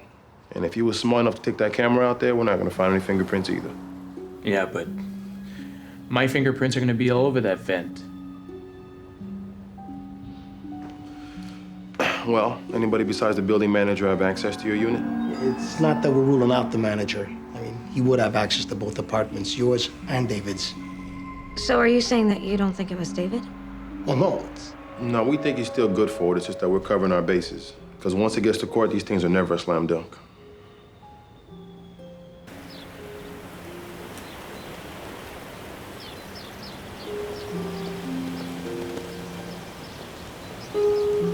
And if he was smart enough to take that camera out there, we're not gonna find any fingerprints either. Yeah, but my fingerprints are gonna be all over that vent. Well, anybody besides the building manager have access to your unit? It's not that we're ruling out the manager. I mean, he would have access to both apartments, yours and David's. So are you saying that you don't think it was David? Well, no. No, we think he's still good for it. It's just that we're covering our bases. Because once it gets to court, these things are never a slam dunk.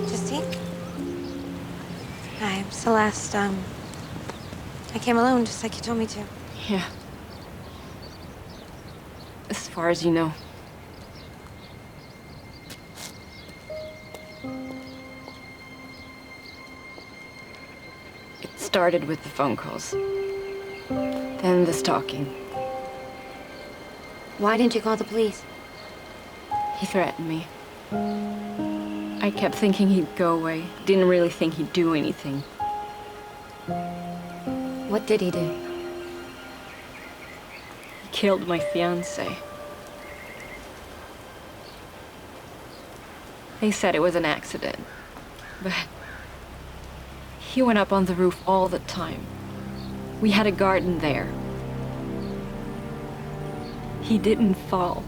Justine? Hi, I'm Celeste. I came alone, just like you told me to. Yeah. As far as you know. It started with the phone calls. Then the stalking. Why didn't you call the police? He threatened me. I kept thinking he'd go away. Didn't really think he'd do anything. What did he do? He killed my fiancé. They said it was an accident, but he went up on the roof all the time. We had a garden there. He didn't fall.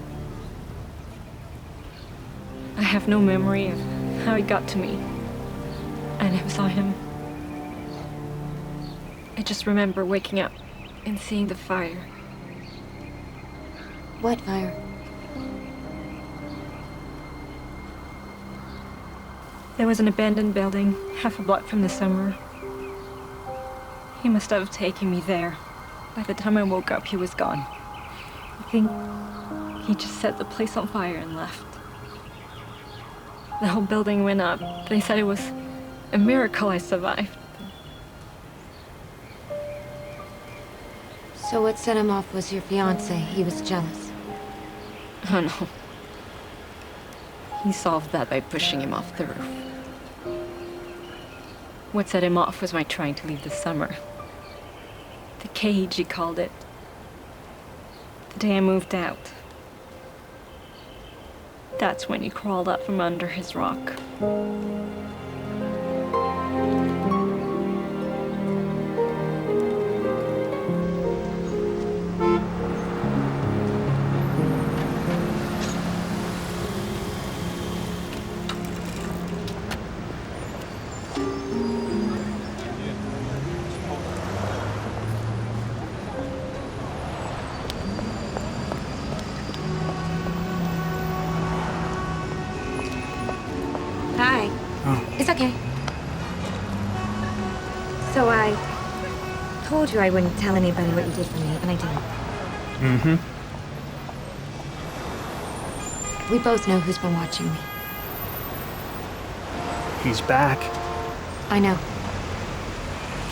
I have no memory of how he got to me. I never saw him. I just remember waking up and seeing the fire. What fire? There was an abandoned building half a block from the summer. He must have taken me there. By the time I woke up, he was gone. I think he just set the place on fire and left. The whole building went up. They said it was a miracle I survived. So what set him off was your fiancé. He was jealous. Oh no. He solved that by pushing him off the roof. What set him off was my trying to leave this summer. The cage, he called it. The day I moved out. That's when he crawled out from under his rock. Hi. Oh. It's okay. So I told you I wouldn't tell anybody what you did for me, and I didn't. Mm-hmm. We both know who's been watching me. He's back. I know.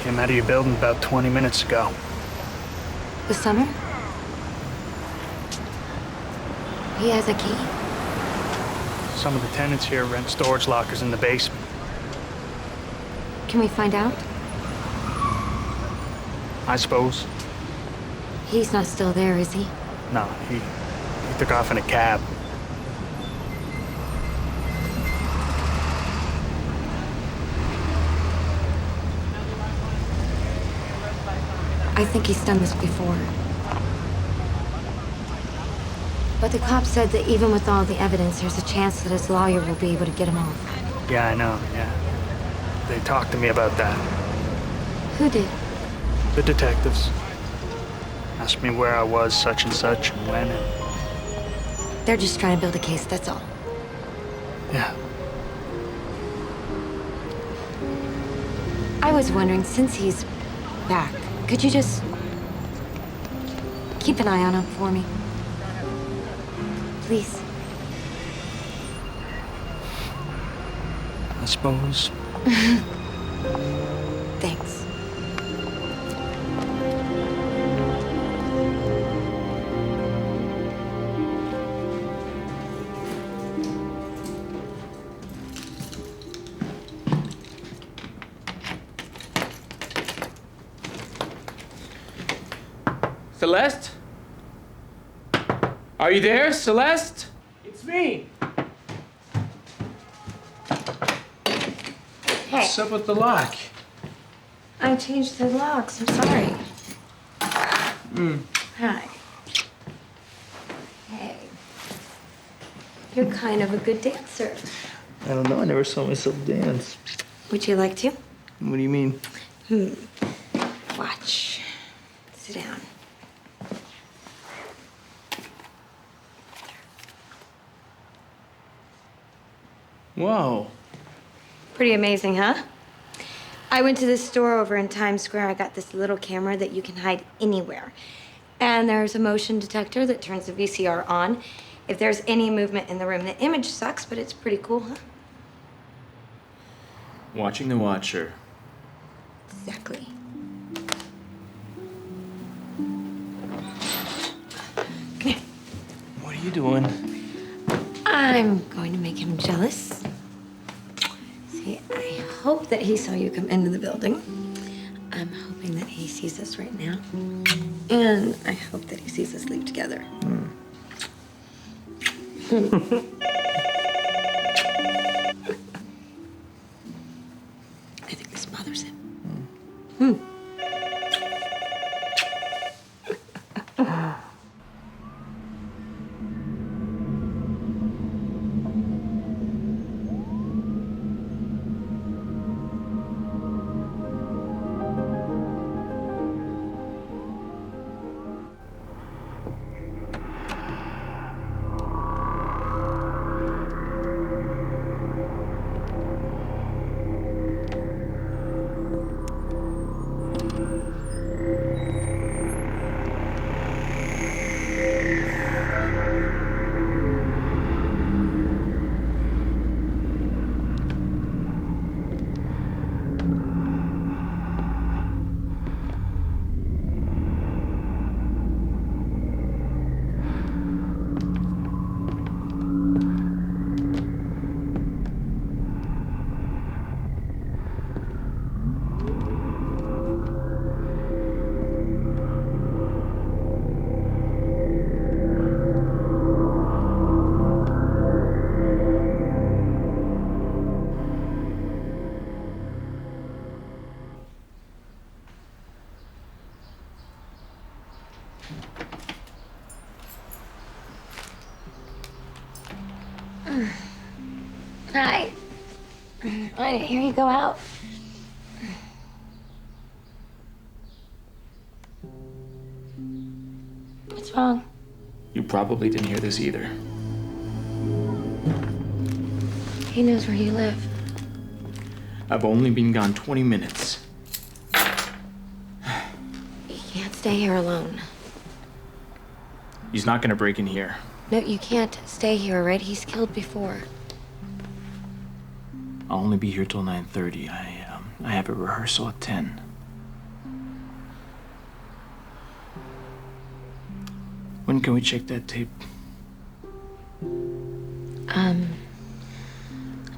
Came out of your building about 20 minutes ago. The summer? He has a key? Some of the tenants here rent storage lockers in the basement. Can we find out? I suppose. He's not still there, is he? No, he took off in a cab. I think he's done this before. But the cop said that even with all the evidence, there's a chance that his lawyer will be able to get him off. Yeah, I know, yeah. They talked to me about that. Who did? The detectives. Asked me where I was, such and such, and when, and... They're just trying to build a case, that's all. Yeah. I was wondering, since he's back, could you just keep an eye on him for me? Please. I suppose. Thanks. Celeste? Are you there, Celeste? It's me. Hey. What's up with the lock? I changed the locks. I'm sorry. Hi. Hey. You're kind of a good dancer. I don't know. I never saw myself dance. Would you like to? What do you mean? Watch. Sit down. Whoa. Pretty amazing, huh? I went to this store over in Times Square. I got this little camera that you can hide anywhere. And there's a motion detector that turns the VCR on. If there's any movement in the room, the image sucks, but it's pretty cool, huh? Watching the Watcher. Exactly. What are you doing? I'm going to make him jealous. See, I hope that he saw you come into the building. I'm hoping that he sees us right now. And I hope that he sees us leave together. I think this bothers him. Hi. I didn't hear you go out. What's wrong? You probably didn't hear this either. He knows where you live. I've only been gone 20 minutes. You can't stay here alone. He's not gonna break in here. No, you can't stay here, all right? He's killed before. I'll only be here till 9:30. I have a rehearsal at 10. When can we check that tape?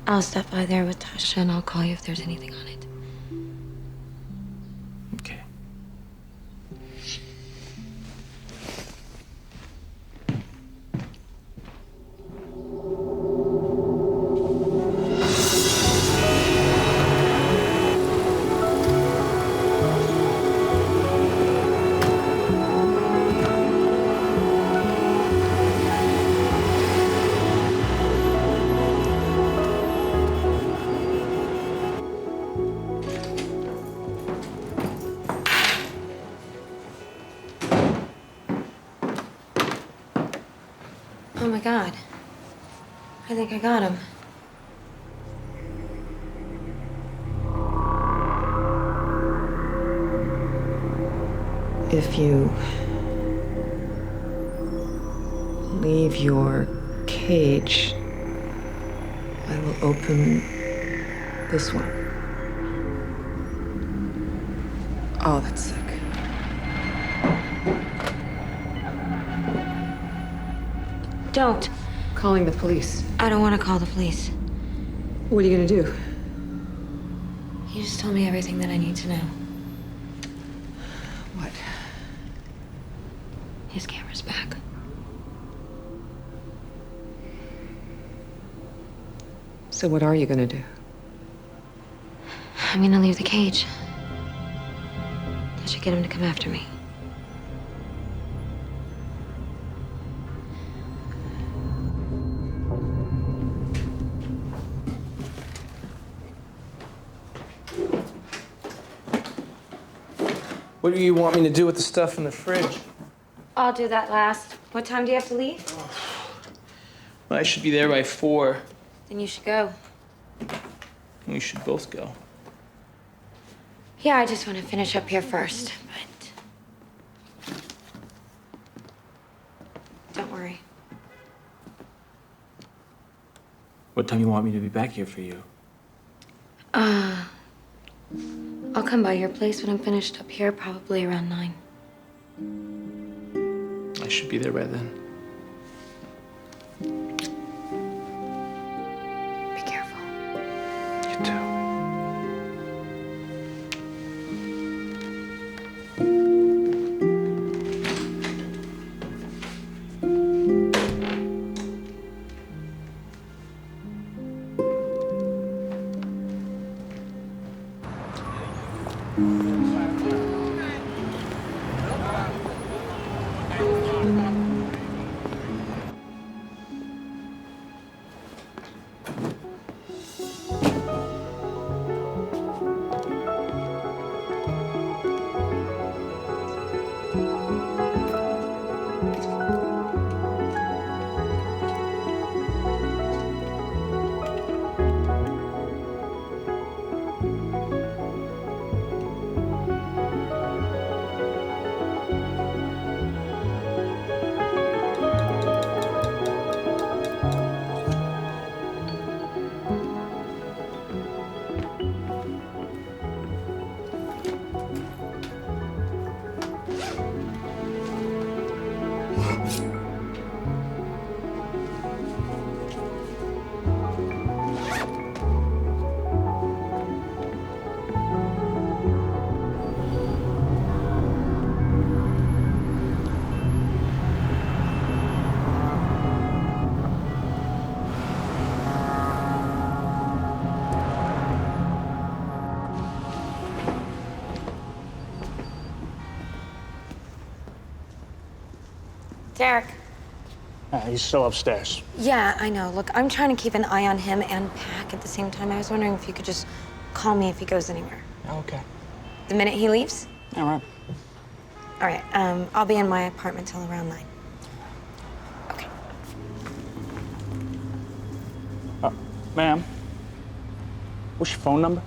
I'll stop by there with Tasha and I'll call you if there's anything on it. Okay. Oh my God. I think I got him. If you leave your cage, I will open this one. Oh, that's sick. Don't. Calling the police. I don't want to call the police. What are you gonna do? You just told me everything that I need to know. What? His camera's back. So what are you gonna do? I'm gonna leave the cage. That should get him to come after me. What do you want me to do with the stuff in the fridge? I'll do that last. What time do you have to leave? I should be there by 4. Then you should go. We should both go. Yeah, I just want to finish up here first, but... Don't worry. What time you want me to be back here for you? I'll come by your place when I'm finished up here, probably around 9. I should be there by then. Be careful. You too. Derek. He's still upstairs. Yeah, I know. Look, I'm trying to keep an eye on him and Pack at the same time. I was wondering if you could just call me if he goes anywhere. Okay. The minute he leaves? All right. All right, I'll be in my apartment till around 9. Okay. Ma'am, what's your phone number?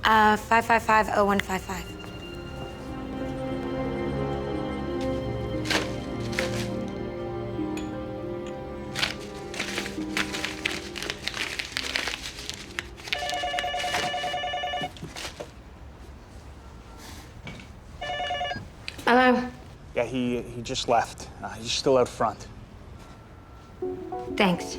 555-0155. Hello? Yeah, he just left. He's still out front. Thanks.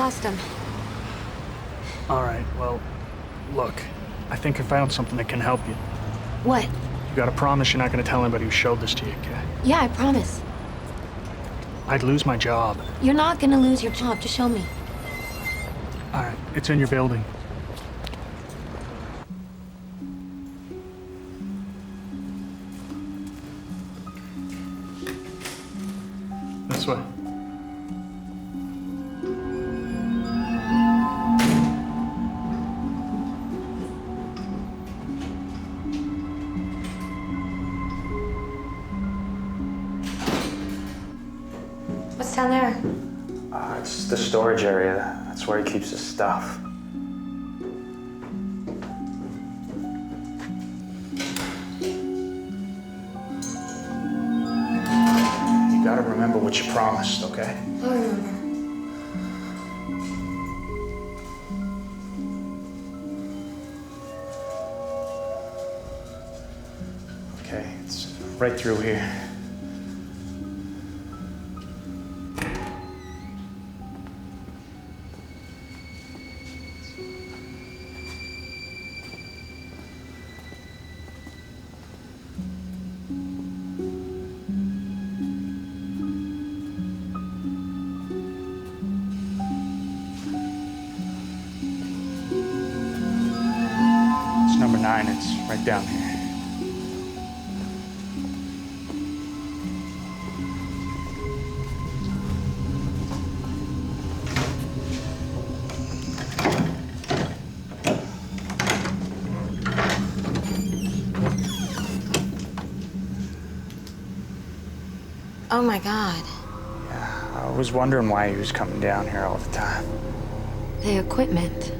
lost him. All right, well, look, I think I found something that can help you. What? You gotta promise you're not gonna tell anybody who showed this to you, okay? Yeah, I promise. I'd lose my job. You're not gonna lose your job. Just show me. All right, it's in your building. This way. What's down there? It's the storage area. That's where he keeps his stuff. You gotta remember what you promised, okay? I'll remember. Okay, it's right through here. It's number 9, it's right down here. Oh my God. I was wondering why he was coming down here all the time. The equipment.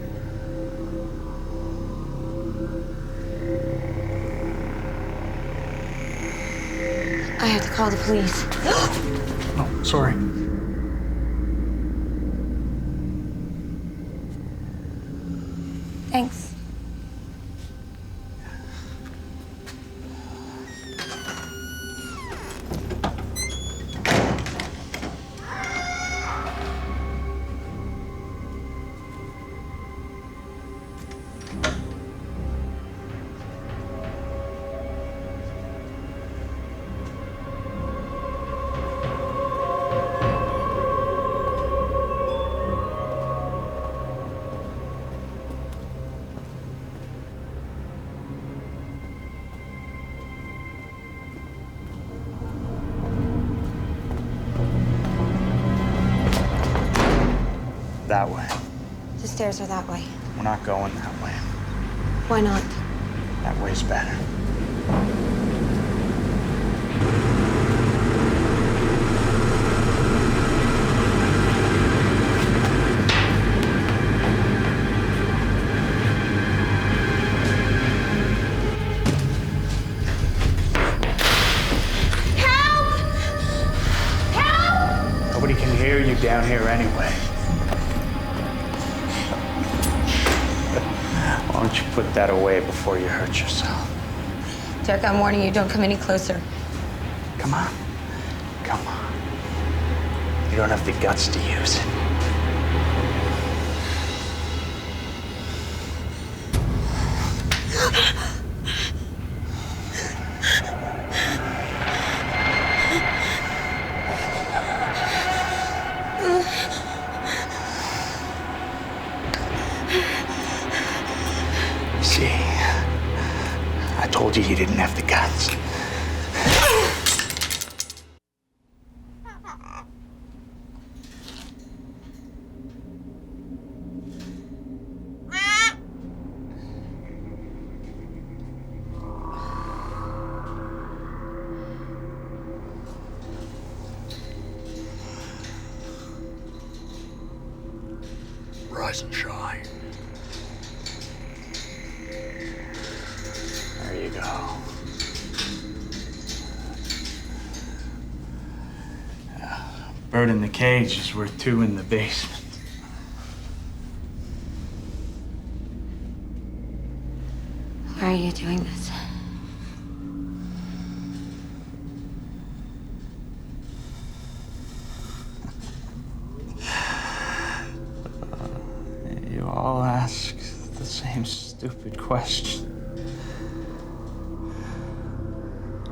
I have to call the police. Oh, sorry. Thanks. That way. The stairs are that way. We're not going that way. Why not? That way's better. Nobody can hear you down here anyway. Why don't you put that away before you hurt yourself? Derek, I'm warning you, don't come any closer. Come on. Come on. You don't have the guts to use it. See, I told you didn't have the guts. Rise and shine. There you go. Bird in the cage is worth 2 in the basement. Why are you doing this? same stupid question.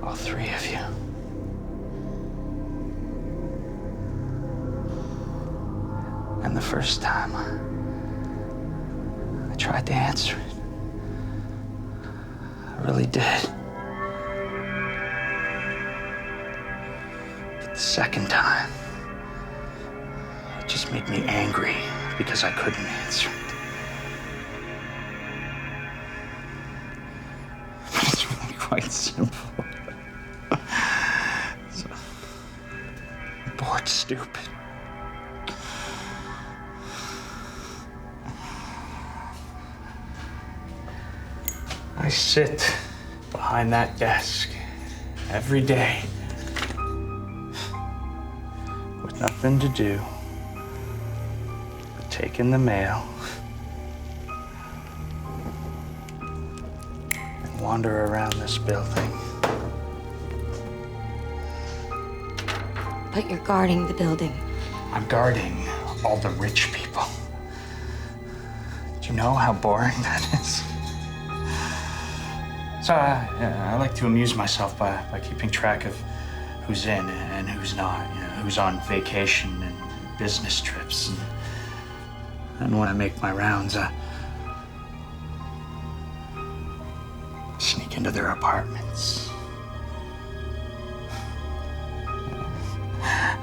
All three of you. And the first time, I tried to answer it. I really did. But the second time, it just made me angry because I couldn't answer it. But it's really quite simple. So, I'm bored stupid. I sit behind that desk every day with nothing to do but take in the mail and wander around this building. But you're guarding the building. I'm guarding all the rich people. Do you know how boring that is? So I like to amuse myself by keeping track of who's in and who's not, you know, who's on vacation and business trips. And when I make my rounds, I sneak into their apartments.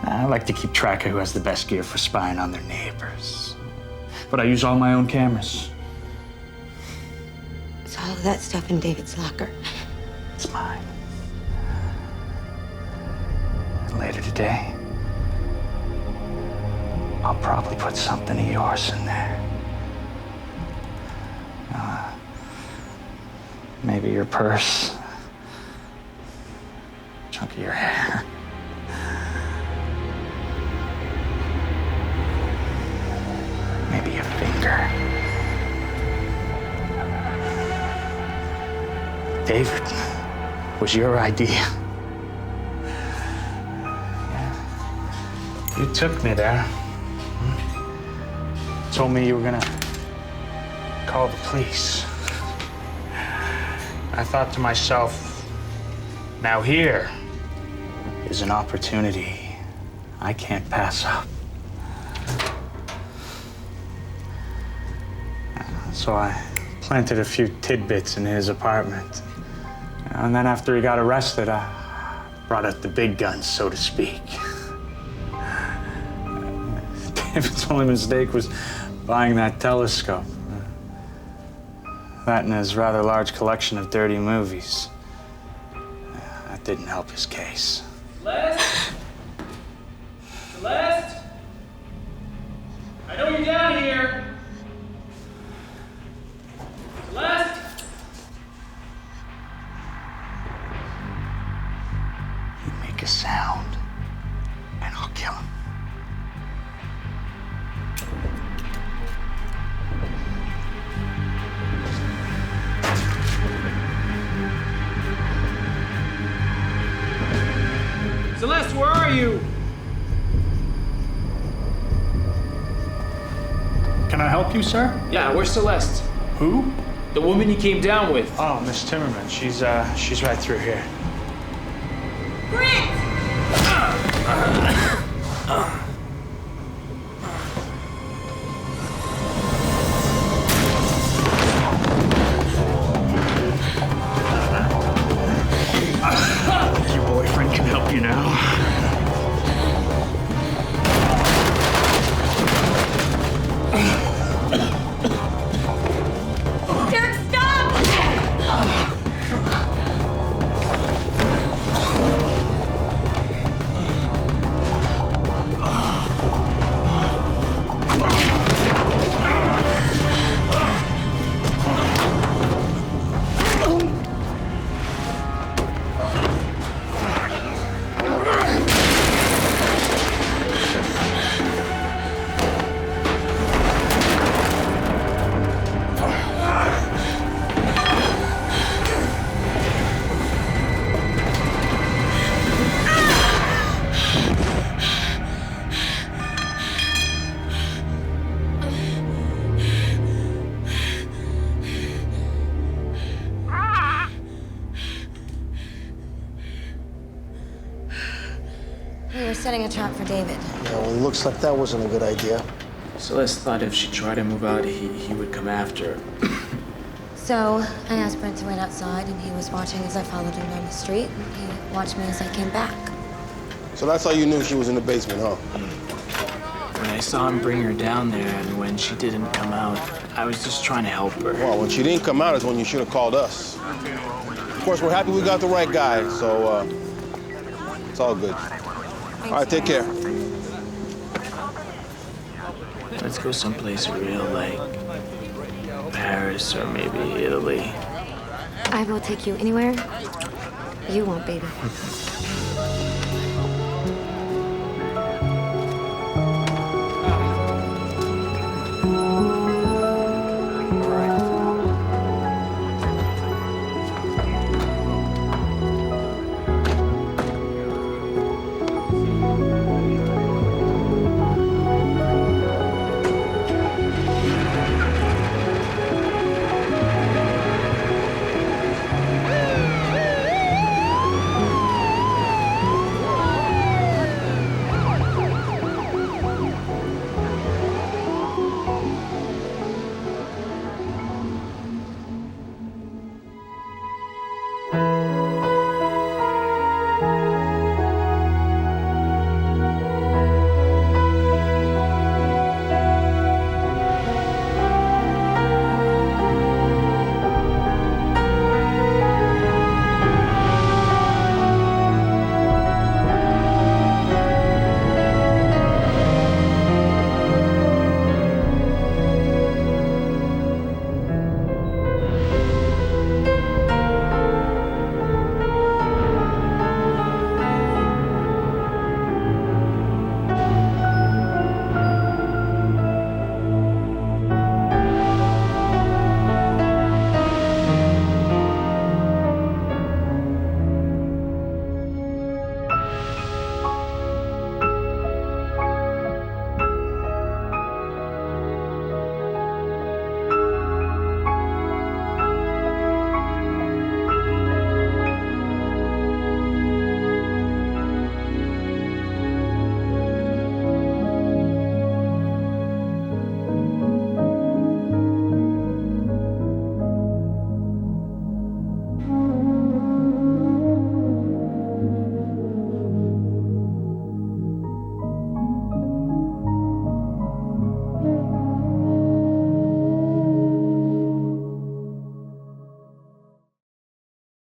I like to keep track of who has the best gear for spying on their neighbors. But I use all my own cameras. Is all of that stuff in David's locker? It's mine. And later today, I'll probably put something of yours in there. Maybe your purse, a chunk of your hair. Maybe a finger. David, was your idea. Yeah. You took me there. Told me you were gonna call the police. I thought to myself, now here is an opportunity I can't pass up. So I planted a few tidbits in his apartment. And then after he got arrested, I brought out the big guns, so to speak. David's only mistake was buying that telescope. That and his rather large collection of dirty movies. That didn't help his case. Celeste? Celeste? I know you're down here. Celeste? You make a sound, and I'll kill him. Celeste, where are you? Can I help you, sir? Yeah, where's Celeste? Who? The woman you came down with. Oh, Miss Timmerman. She's right through here. Your boyfriend can help you now. Derek, stop! setting a trap for David. Yeah, well, it looks like that wasn't a good idea. Celeste thought if she tried to move out, he would come after her. So I asked Brent to wait outside, and he was watching as I followed him down the street. And he watched me as I came back. So that's how you knew she was in the basement, huh? When I saw him bring her down there, and when she didn't come out, I was just trying to help her. Well, when she didn't come out is when you should have called us. Of course, we're happy we got the right guy, so it's all good. All right, take care. Let's go someplace real, like Paris or maybe Italy. I will take you anywhere you want, baby.